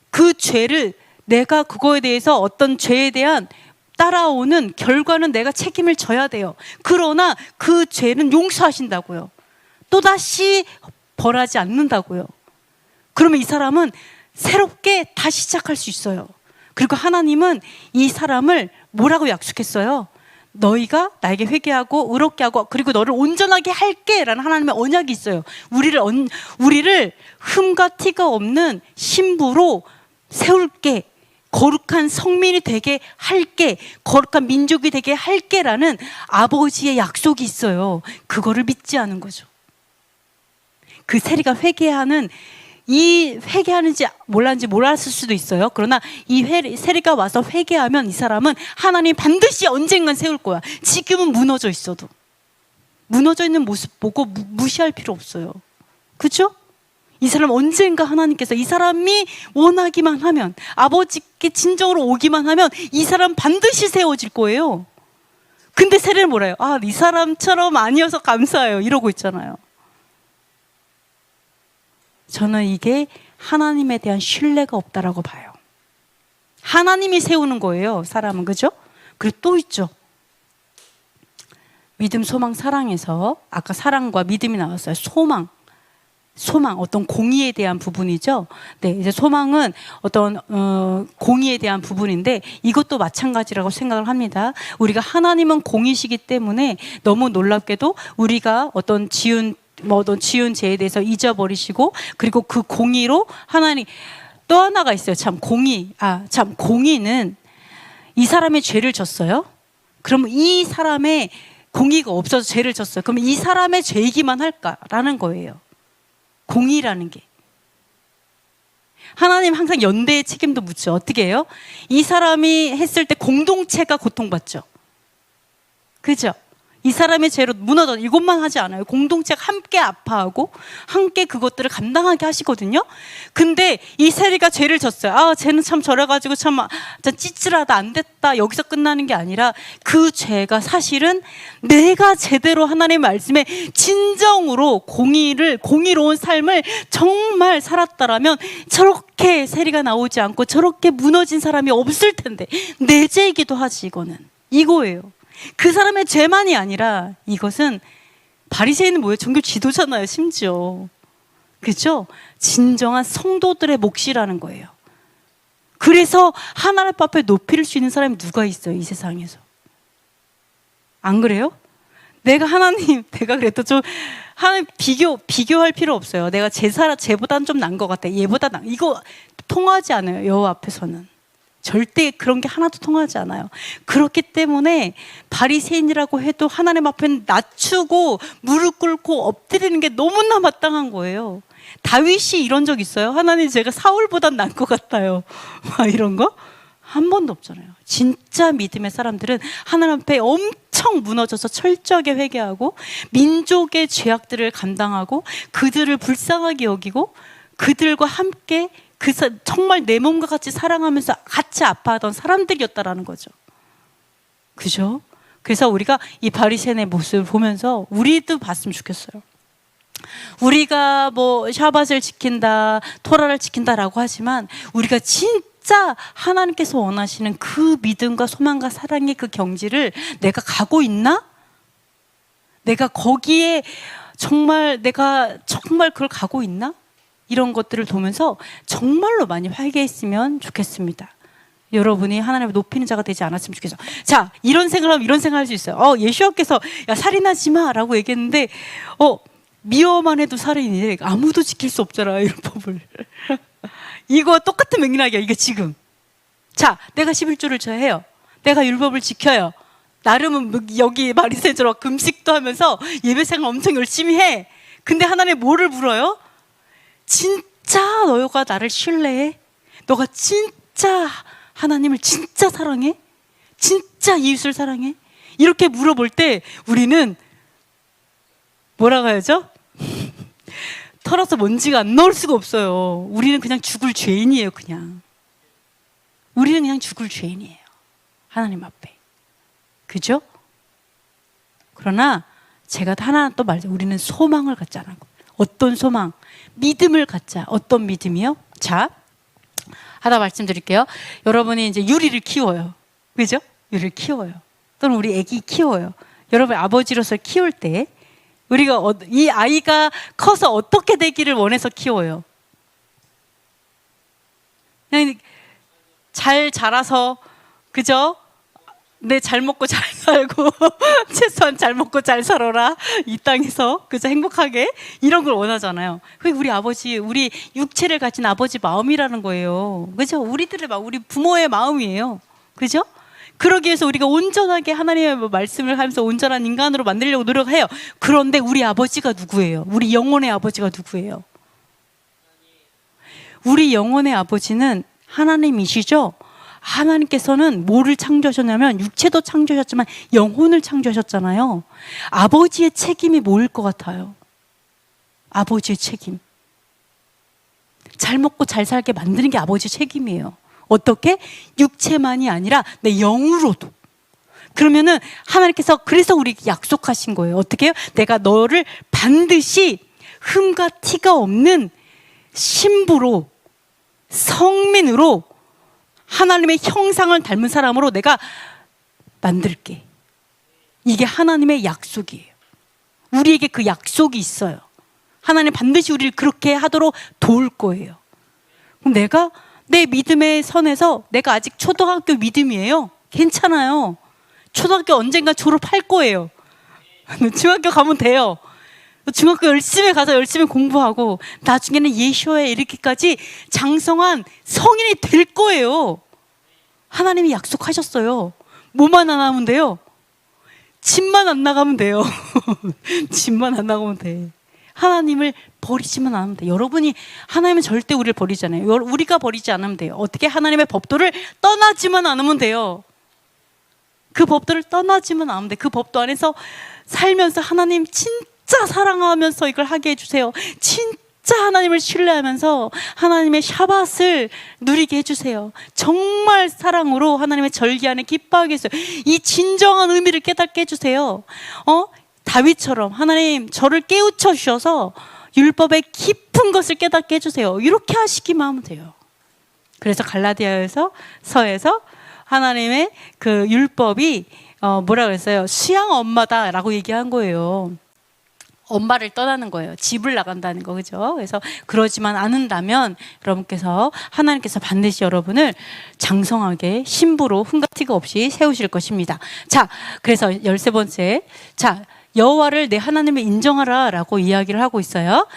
그 죄를, 내가 그거에 대해서 어떤 죄에 대한 따라오는 결과는 내가 책임을 져야 돼요. 그러나 그 죄는 용서하신다고요. 또다시 벌하지 않는다고요. 그러면 이 사람은 새롭게 다시 시작할 수 있어요. 그리고 하나님은 이 사람을 뭐라고 약속했어요? 너희가 나에게 회개하고 의롭게 하고 그리고 너를 온전하게 할게 라는 하나님의 언약이 있어요. 우리를 흠과 티가 없는 신부로 세울게, 거룩한 성민이 되게 할게, 거룩한 민족이 되게 할게 라는 아버지의 약속이 있어요. 그거를 믿지 않은 거죠. 그 세리가 회개하는지 몰랐는지 몰랐을 수도 있어요. 그러나 이 세리가 와서 회개하면 이 사람은 하나님 반드시 언젠간 세울 거야. 지금은 무너져 있어도. 무너져 있는 모습 보고 무시할 필요 없어요. 그렇죠? 이 사람 언젠가 하나님께서 이 사람이 원하기만 하면, 아버지께 진정으로 오기만 하면 이 사람 반드시 세워질 거예요. 근데 세리는 뭐래요? 이 사람처럼 아니어서 감사해요. 이러고 있잖아요. 저는 이게 하나님에 대한 신뢰가 없다라고 봐요. 하나님이 세우는 거예요, 사람은. 그죠? 그리고 또 있죠. 믿음, 소망, 사랑에서 아까 사랑과 믿음이 나왔어요. 소망, 어떤 공의에 대한 부분이죠. 네, 이제 소망은 어떤 공의에 대한 부분인데 이것도 마찬가지라고 생각을 합니다. 우리가 하나님은 공의시기 때문에 너무 놀랍게도 우리가 어떤 지은 죄에 대해서 잊어버리시고, 그리고 그 공의로 하나님, 또 하나가 있어요. 공의는 이 사람의 죄를 졌어요. 그러면 이 사람의 공의가 없어서 죄를 졌어요. 그러면 이 사람의 죄이기만 할까라는 거예요. 공의라는 게. 하나님 항상 연대의 책임도 묻죠. 어떻게 해요? 이 사람이 했을 때 공동체가 고통받죠. 그죠? 이 사람의 죄로 무너져 이것만 하지 않아요. 공동체가 함께 아파하고 함께 그것들을 감당하게 하시거든요. 근데 이 세리가 죄를 졌어요. 아, 쟤는 참 저래가지고 참 찌질하다, 안 됐다, 여기서 끝나는 게 아니라 그 죄가 사실은 내가 제대로 하나님의 말씀에 진정으로 공의로운 삶을 정말 살았다라면 저렇게 세리가 나오지 않고 저렇게 무너진 사람이 없을 텐데, 내 죄이기도 하지. 이거예요. 그 사람의 죄만이 아니라 이것은 바리새인은 뭐예요? 종교 지도잖아요, 심지어. 그죠? 진정한 성도들의 몫이라는 거예요. 그래서 하나님 앞에 높일 수 있는 사람이 누가 있어요, 이 세상에서? 안 그래요? 내가 그래도 좀 하나님 비교할 필요 없어요. 내가 쟤보다는 좀 난 것 같아. 얘보다 이거 통하지 않아요, 여호와 앞에서는. 절대 그런 게 하나도 통하지 않아요. 그렇기 때문에 바리새인이라고 해도 하나님 앞에 낮추고 무릎 꿇고 엎드리는 게 너무나 마땅한 거예요. 다윗이 이런 적 있어요? 하나님, 제가 사울보단 난 것 같아요, 막 이런 거? 한 번도 없잖아요. 진짜 믿음의 사람들은 하나님 앞에 엄청 무너져서 철저하게 회개하고 민족의 죄악들을 감당하고 그들을 불쌍하게 여기고 그들과 함께 정말 내 몸과 같이 사랑하면서 같이 아파하던 사람들이었다라는 거죠. 그죠? 그래서 우리가 이 바리새인의 모습을 보면서 우리도 봤으면 좋겠어요. 우리가 뭐 샤밧을 지킨다, 토라를 지킨다라고 하지만 우리가 진짜 하나님께서 원하시는 그 믿음과 소망과 사랑의 그 경지를 내가 가고 있나? 내가 거기에 내가 정말 그걸 가고 있나? 이런 것들을 보면서 정말로 많이 회개했으면 좋겠습니다. 여러분이 하나님을 높이는 자가 되지 않았으면 좋겠어요. 자, 이런 생각하면 이런 생각할 수 있어요. 예수님께서 야, 살인하지 마 라고 얘기했는데 미워만 해도 살인이래. 아무도 지킬 수 없잖아, 이런 법을. 이거 똑같은 맥락이야, 이게 지금. 자, 내가 11조를 져야 해요. 내가 율법을 지켜요. 나름은 여기 바리새인처럼 금식도 하면서 예배생활 엄청 열심히 해. 근데 하나님 뭐를 물어요? 진짜 너가 나를 신뢰해? 너가 진짜 하나님을 진짜 사랑해? 진짜 이웃을 사랑해? 이렇게 물어볼 때 우리는 뭐라고 해야죠? 털어서 먼지가 안 나올 수가 없어요. 우리는 그냥 죽을 죄인이에요. 우리는 그냥 죽을 죄인이에요, 하나님 앞에. 그죠? 그러나 제가 하나 또 말해요. 우리는 소망을 갖자는 거예요. 어떤 소망? 믿음을 갖자. 어떤 믿음이요? 자, 하나 말씀드릴게요. 여러분이 이제 유리를 키워요. 그죠? 유리를 키워요. 또는 우리 애기 키워요. 여러분 아버지로서 키울 때 우리가 이 아이가 커서 어떻게 되기를 원해서 키워요? 그냥 잘 자라서, 그죠? 잘 먹고 잘 살고 최소한 잘 먹고 잘 살아라, 이 땅에서. 그죠? 행복하게, 이런 걸 원하잖아요. 그게 우리 아버지, 우리 육체를 가진 아버지 마음이라는 거예요. 그죠? 우리 부모의 마음이에요. 그죠? 그러기 위해서 우리가 온전하게 하나님의 말씀을 하면서 온전한 인간으로 만들려고 노력해요. 그런데 우리 아버지가 누구예요? 우리 영혼의 아버지가 누구예요? 우리 영혼의 아버지는 하나님이시죠? 하나님께서는 뭐를 창조하셨냐면 육체도 창조하셨지만 영혼을 창조하셨잖아요. 아버지의 책임이 뭐일 것 같아요? 아버지의 책임. 잘 먹고 잘 살게 만드는 게 아버지의 책임이에요. 어떻게? 육체만이 아니라 내 영으로도. 그러면은 하나님께서 그래서 우리에게 약속하신 거예요. 어떻게 해요? 내가 너를 반드시 흠과 티가 없는 신부로, 성민으로, 하나님의 형상을 닮은 사람으로 내가 만들게. 이게 하나님의 약속이에요. 우리에게 그 약속이 있어요. 하나님 반드시 우리를 그렇게 하도록 도울 거예요. 그럼 내가 내 믿음의 선에서, 내가 아직 초등학교 믿음이에요. 괜찮아요. 초등학교 언젠가 졸업할 거예요. 중학교 가면 돼요. 중학교 열심히 가서 열심히 공부하고 나중에는 예수에 이르기까지 장성한 성인이 될 거예요. 하나님이 약속하셨어요. 뭐만 안 하면 돼요? 집만 안 나가면 돼요. 집만 안 나가면 돼. 하나님을 버리지만 않으면 돼요. 여러분이, 하나님은 절대 우리를 버리지 않아요. 우리가 버리지 않으면 돼요. 어떻게? 하나님의 법도를 떠나지만 않으면 돼요. 그 법도를 떠나지만 않으면 돼. 그 법도 안에서 살면서 하나님 진짜 사랑하면서 이걸 하게 해주세요. 진짜 하나님을 신뢰하면서 하나님의 샤밧을 누리게 해주세요. 정말 사랑으로 하나님의 절기 안에 기뻐하게 해주세요. 이 진정한 의미를 깨닫게 해주세요. 다윗처럼 하나님 저를 깨우쳐 주셔서 율법의 깊은 것을 깨닫게 해주세요. 이렇게 하시기만 하면 돼요. 그래서 갈라디아에서 서에서 하나님의 그 율법이 뭐라 그랬어요? 수양 엄마다라고 얘기한 거예요. 엄마를 떠나는 거예요. 집을 나간다는 거, 그죠? 그래서 그러지만 않는다면 여러분께서 하나님께서 반드시 여러분을 장성하게 신부로 흠가티가 없이 세우실 것입니다. 자, 그래서 13번째, 자, 여호와를 내 하나님을 인정하라라고 이야기를 하고 있어요.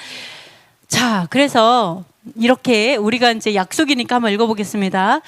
자, 그래서 이렇게 우리가 이제 약속이니까 한번 읽어보겠습니다.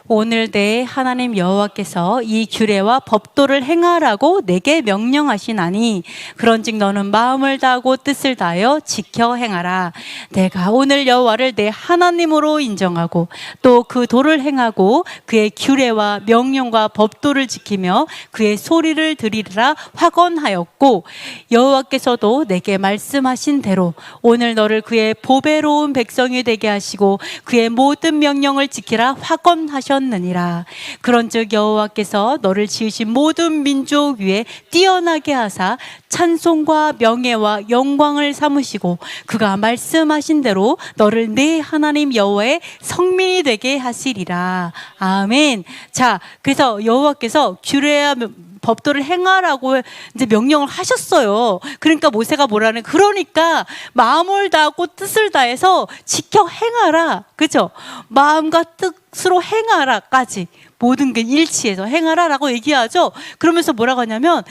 오늘 내 하나님 여호와께서 이 규례와 법도를 행하라고 내게 명령하시나니 그런즉 너는 마음을 다하고 뜻을 다하여 지켜 행하라. 내가 오늘 여호와를 내 하나님으로 인정하고 또 그 도를 행하고 그의 규례와 명령과 법도를 지키며 그의 소리를 들으리라 확언하였고 여호와께서도 내게 말씀하신 대로 오늘 너를 그의 보배로운 백성이 되게 하시고 그의 모든 명령을 지키라 확언하셨느니라. 그런즉 여호와께서 너를 지으신 모든 민족 위에 뛰어나게 하사 찬송과 명예와 영광을 삼으시고 그가 말씀하신 대로 너를 내 하나님 여호와의 성민이 되게 하시리라. 아멘. 자, 그래서 여호와께서 규례와 법도를 행하라고 이제 명령을 하셨어요. 그러니까 모세가 뭐라는, 그러니까 마음을 다하고 뜻을 다해서 지켜 행하라. 그죠? 마음과 뜻으로 행하라까지 모든 게 일치해서 행하라라고 얘기하죠. 그러면서 뭐라고 하냐면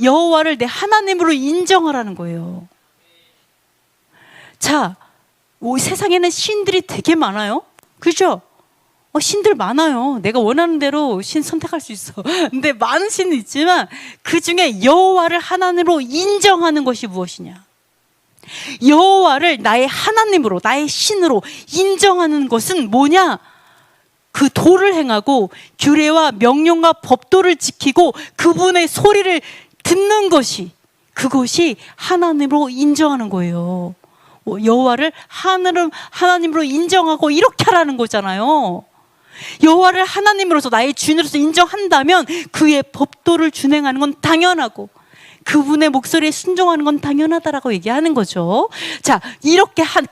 여호와를 내 하나님으로 인정하라는 거예요. 자, 세상에는 신들이 되게 많아요. 그죠? 신들 많아요. 내가 원하는 대로 신 선택할 수 있어. 근데 많은 신은 있지만 그 중에 여호와를 하나님으로 인정하는 것이 무엇이냐? 여호와를 나의 하나님으로, 나의 신으로 인정하는 것은 뭐냐? 그 도를 행하고 규례와 명령과 법도를 지키고 그분의 소리를 듣는 것이, 그것이 하나님으로 인정하는 거예요. 여호와를 하나님으로 인정하고 이렇게 하라는 거잖아요. 여호와를 하나님으로서 나의 주인으로서 인정한다면 그의 법도를 준행하는 건 당연하고 그분의 목소리에 순종하는 건 당연하다라고 얘기하는 거죠. 자,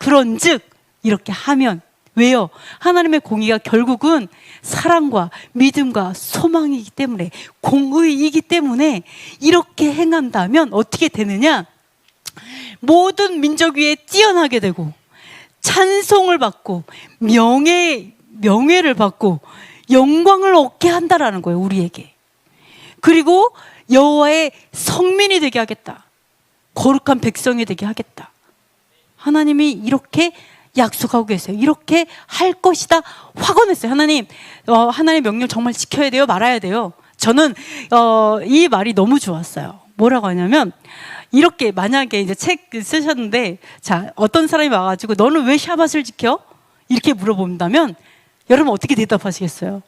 그런즉 이렇게 하면 왜요? 하나님의 공의가 결국은 사랑과 믿음과 소망이기 때문에, 공의이기 때문에 이렇게 행한다면 어떻게 되느냐? 모든 민족 위에 뛰어나게 되고 찬송을 받고 명예를 받고 영광을 얻게 한다라는 거예요, 우리에게. 그리고 여호와의 성민이 되게 하겠다. 거룩한 백성이 되게 하겠다. 하나님이 이렇게 약속하고 계세요. 이렇게 할 것이다 확언했어요. 하나님의 명령 정말 지켜야 돼요, 말아야 돼요. 저는 이 말이 너무 좋았어요. 뭐라고 하냐면, 이렇게 만약에 이제 책 쓰셨는데, 자, 어떤 사람이 와가지고 너는 왜 샤밧을 지켜? 이렇게 물어본다면 여러분 어떻게 대답하시겠어요?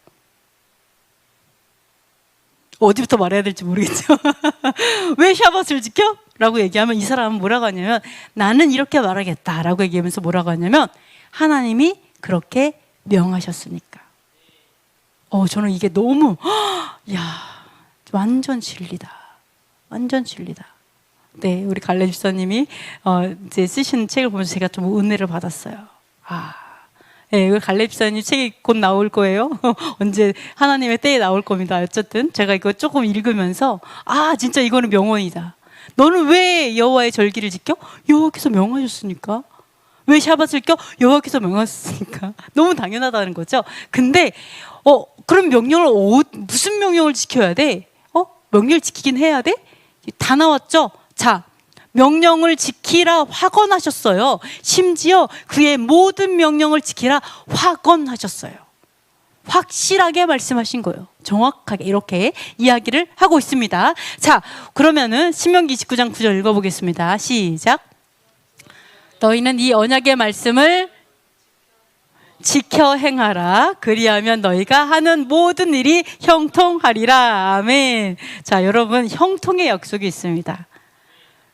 어디부터 말해야 될지 모르겠죠. 왜 샤밧을 지켜? 라고 얘기하면 이 사람은 뭐라고 하냐면, 나는 이렇게 말하겠다 라고 얘기하면서 뭐라고 하냐면, 하나님이 그렇게 명하셨으니까. 저는 이게 너무 완전 진리다. 완전 진리다. 네, 우리 갈래 집사님이 이제 쓰신 책을 보면서 제가 좀 은혜를 받았어요. 네, 갈래 집사님 책이 곧 나올 거예요. 언제 하나님의 때에 나올 겁니다. 어쨌든 제가 이거 조금 읽으면서 진짜 이거는 명언이다. 너는 왜 여호와의 절기를 지켜? 여호와께서 명하셨으니까. 왜 샤밧을 지켜? 여호와께서 명하셨으니까. 너무 당연하다는 거죠. 근데 그럼 무슨 명령을 지켜야 돼? 명령을 지키긴 해야 돼? 다 나왔죠? 자, 명령을 지키라 확언하셨어요. 심지어 그의 모든 명령을 지키라 확언하셨어요. 확실하게 말씀하신 거예요. 정확하게 이렇게 이야기를 하고 있습니다. 자, 그러면은 신명기 29장 9절 읽어보겠습니다. 시작. 너희는 이 언약의 말씀을 지켜 행하라. 그리하면 너희가 하는 모든 일이 형통하리라. 아멘. 자, 여러분, 형통의 약속이 있습니다.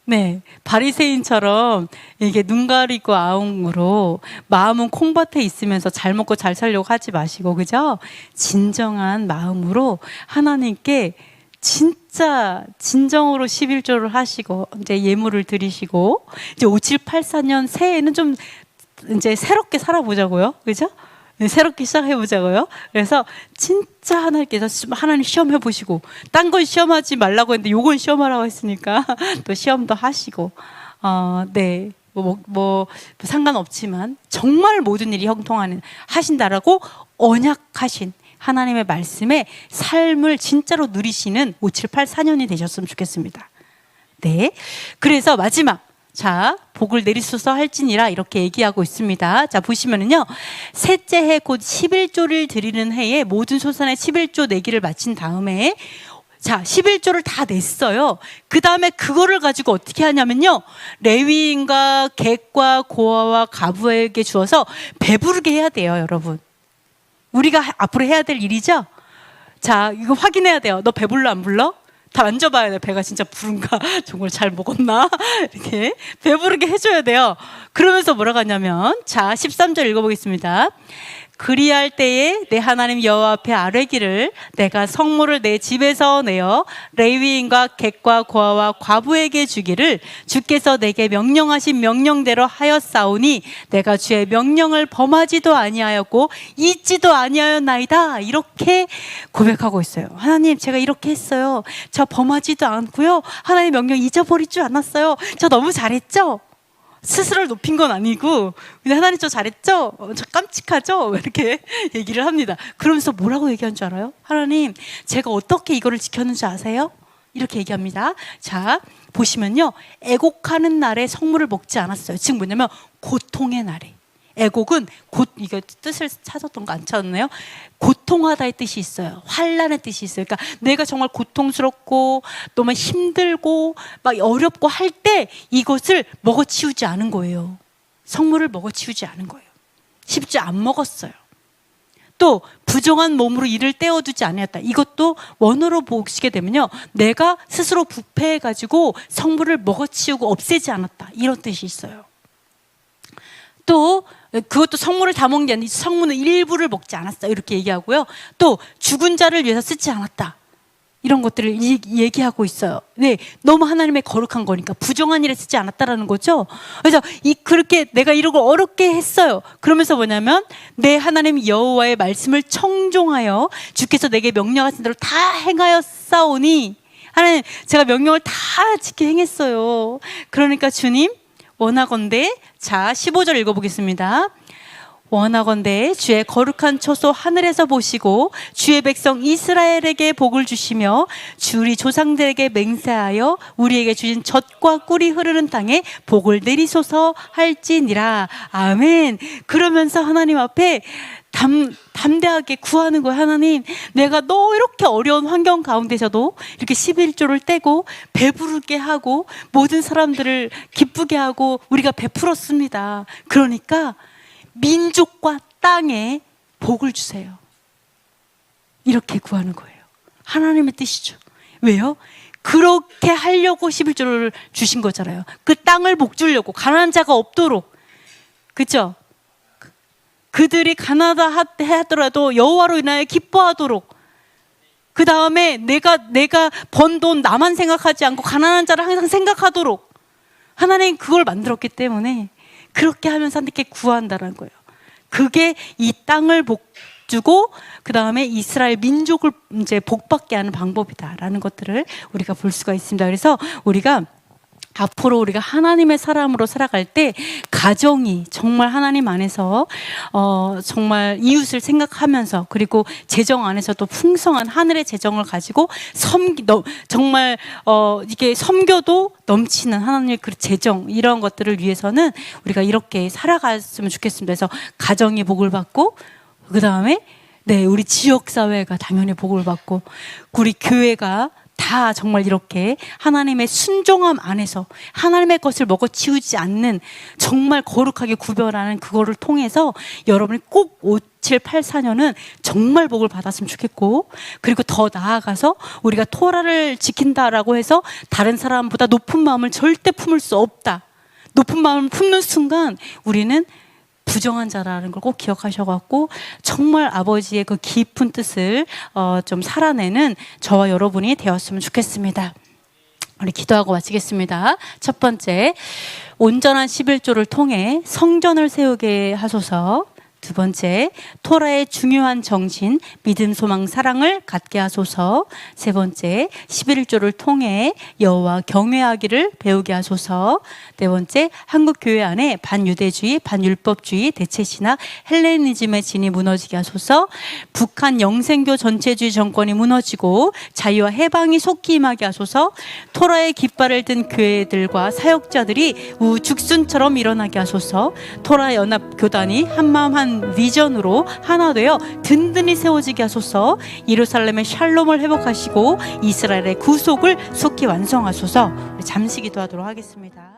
네, 바리새인처럼 이게 눈 가리고 아웅으로 마음은 콩밭에 있으면서 잘 먹고 잘 살려고 하지 마시고, 그죠? 진정한 마음으로 하나님께 진짜 진정으로 11조를 하시고 이제 예물을 드리시고, 이제 5784년 새해에는 좀 이제 새롭게 살아보자고요, 그죠? 네, 새롭게 시작해보자고요. 그래서 진짜 하나님께서 하나님 시험해 보시고, 딴 건 시험하지 말라고 했는데 요건 시험하라고 했으니까 또 시험도 하시고, 네, 뭐 상관없지만 정말 모든 일이 형통하는 하신다라고 언약하신 하나님의 말씀에 삶을 진짜로 누리시는 5784년이 되셨으면 좋겠습니다. 네, 그래서 마지막, 자, 복을 내리소서 할지니라 이렇게 얘기하고 있습니다. 자, 보시면은요, 셋째 해 곧 11조를 드리는 해에 모든 소산의 11조 내기를 마친 다음에, 자, 11조를 다 냈어요. 그 다음에 그거를 가지고 어떻게 하냐면요, 레위인과 객과 고아와 가부에게 주어서 배부르게 해야 돼요, 여러분. 우리가 앞으로 해야 될 일이죠. 자, 이거 확인해야 돼요. 너 배불러 안 불러? 다 만져봐야 돼. 배가 진짜 부른가? 정말 잘 먹었나? 이렇게 배부르게 해줘야 돼요. 그러면서 뭐라고 하냐면, 자, 13절 읽어보겠습니다. 그리할 때에 내 하나님 여호와 앞에 아뢰기를, 내가 성물을 내 집에서 내어 레위인과 객과 고아와 과부에게 주기를 주께서 내게 명령하신 명령대로 하였사오니 내가 주의 명령을 범하지도 아니하였고 잊지도 아니하였나이다. 이렇게 고백하고 있어요. 하나님, 제가 이렇게 했어요. 저 범하지도 않고요, 하나님 명령 잊어버리지 않았어요. 저 너무 잘했죠? 스스로를 높인 건 아니고, 근데 하나님 저 잘했죠? 저 깜찍하죠? 이렇게 얘기를 합니다. 그러면서 뭐라고 얘기한 줄 알아요? 하나님, 제가 어떻게 이거를 지켰는지 아세요? 이렇게 얘기합니다. 자, 보시면요, 애곡하는 날에 성물을 먹지 않았어요. 즉 뭐냐면 고통의 날에. 애곡은 이거 뜻을 찾았던 거 안 찾았나요? 고통하다의 뜻이 있어요. 환난의 뜻이 있어요. 그러니까 내가 정말 고통스럽고 너무 힘들고 막 어렵고 할 때 이것을 먹어치우지 않은 거예요. 성물을 먹어치우지 않은 거예요. 심지어 안 먹었어요. 또 부정한 몸으로 이를 떼어두지 아니었다. 이것도 원어로 보시게 되면요, 내가 스스로 부패해가지고 성물을 먹어치우고 없애지 않았다. 이런 뜻이 있어요. 또 그것도 성물을 다 먹는 게 아니라 성물의 일부를 먹지 않았다. 이렇게 얘기하고요. 또 죽은 자를 위해서 쓰지 않았다. 이런 것들을 얘기하고 있어요. 네, 너무 하나님의 거룩한 거니까 부정한 일에 쓰지 않았다라는 거죠. 그래서 그렇게 내가 이러고 어렵게 했어요. 그러면서 뭐냐면 내 하나님 여호와의 말씀을 청종하여 주께서 내게 명령하신 대로 다 행하였사오니, 하나님, 제가 명령을 다 지켜 행했어요. 그러니까 주님, 원하건대, 자, 15절 읽어보겠습니다. 원하건대 주의 거룩한 초소 하늘에서 보시고 주의 백성 이스라엘에게 복을 주시며 주 우리 조상들에게 맹세하여 우리에게 주신 젖과 꿀이 흐르는 땅에 복을 내리소서 할지니라. 아멘. 그러면서 하나님 앞에 담대하게 구하는 거예요. 하나님, 내가 너 이렇게 어려운 환경 가운데서도 이렇게 11조를 떼고 배부르게 하고 모든 사람들을 기쁘게 하고 우리가 베풀었습니다. 그러니까 민족과 땅에 복을 주세요. 이렇게 구하는 거예요. 하나님의 뜻이죠. 왜요? 그렇게 하려고 11조를 주신 거잖아요. 그 땅을 복 주려고, 가난한 자가 없도록. 그렇죠? 그들이 가난하다 하더라도 여호와로 인하여 기뻐하도록. 그 다음에 내가 번 돈 나만 생각하지 않고 가난한 자를 항상 생각하도록 하나님 그걸 만들었기 때문에 그렇게 하면서 하나님께 구한다는 거예요. 그게 이 땅을 복 주고 그 다음에 이스라엘 민족을 이제 복받게 하는 방법이다라는 것들을 우리가 볼 수가 있습니다. 그래서 앞으로 우리가 하나님의 사람으로 살아갈 때 가정이 정말 하나님 안에서 정말 이웃을 생각하면서, 그리고 재정 안에서도 풍성한 하늘의 재정을 가지고 정말 이게 섬겨도 넘치는 하나님의 그 재정, 이런 것들을 위해서는 우리가 이렇게 살아갔으면 좋겠습니다. 그래서 가정이 복을 받고, 그 다음에 네, 우리 지역 사회가 당연히 복을 받고, 우리 교회가 다 정말 이렇게 하나님의 순종함 안에서 하나님의 것을 먹어치우지 않는 정말 거룩하게 구별하는 그거를 통해서 여러분이 꼭 5784년은 정말 복을 받았으면 좋겠고, 그리고 더 나아가서 우리가 토라를 지킨다라고 해서 다른 사람보다 높은 마음을 절대 품을 수 없다. 높은 마음을 품는 순간 우리는 부정한 자라는 걸 꼭 기억하셔갖고 정말 아버지의 그 깊은 뜻을 좀 살아내는 저와 여러분이 되었으면 좋겠습니다. 우리 기도하고 마치겠습니다. 첫 번째, 온전한 11조를 통해 성전을 세우게 하소서. 두 번째, 토라의 중요한 정신, 믿음, 소망, 사랑을 갖게 하소서. 세 번째, 11조를 통해 여호와 경외하기를 배우게 하소서. 네 번째, 한국 교회 안에 반유대주의, 반율법주의, 대체신학, 헬레니즘의 진이 무너지게 하소서. 북한 영생교 전체주의 정권이 무너지고 자유와 해방이 속히 임하게 하소서. 토라의 깃발을 든 교회들과 사역자들이 우죽순처럼 일어나게 하소서. 토라 연합 교단이 한마음 한 비전으로 하나 되어 든든히 세워지게 하소서. 예루살렘의 샬롬을 회복하시고 이스라엘의 구속을 속히 완성하소서. 잠시 기도하도록 하겠습니다.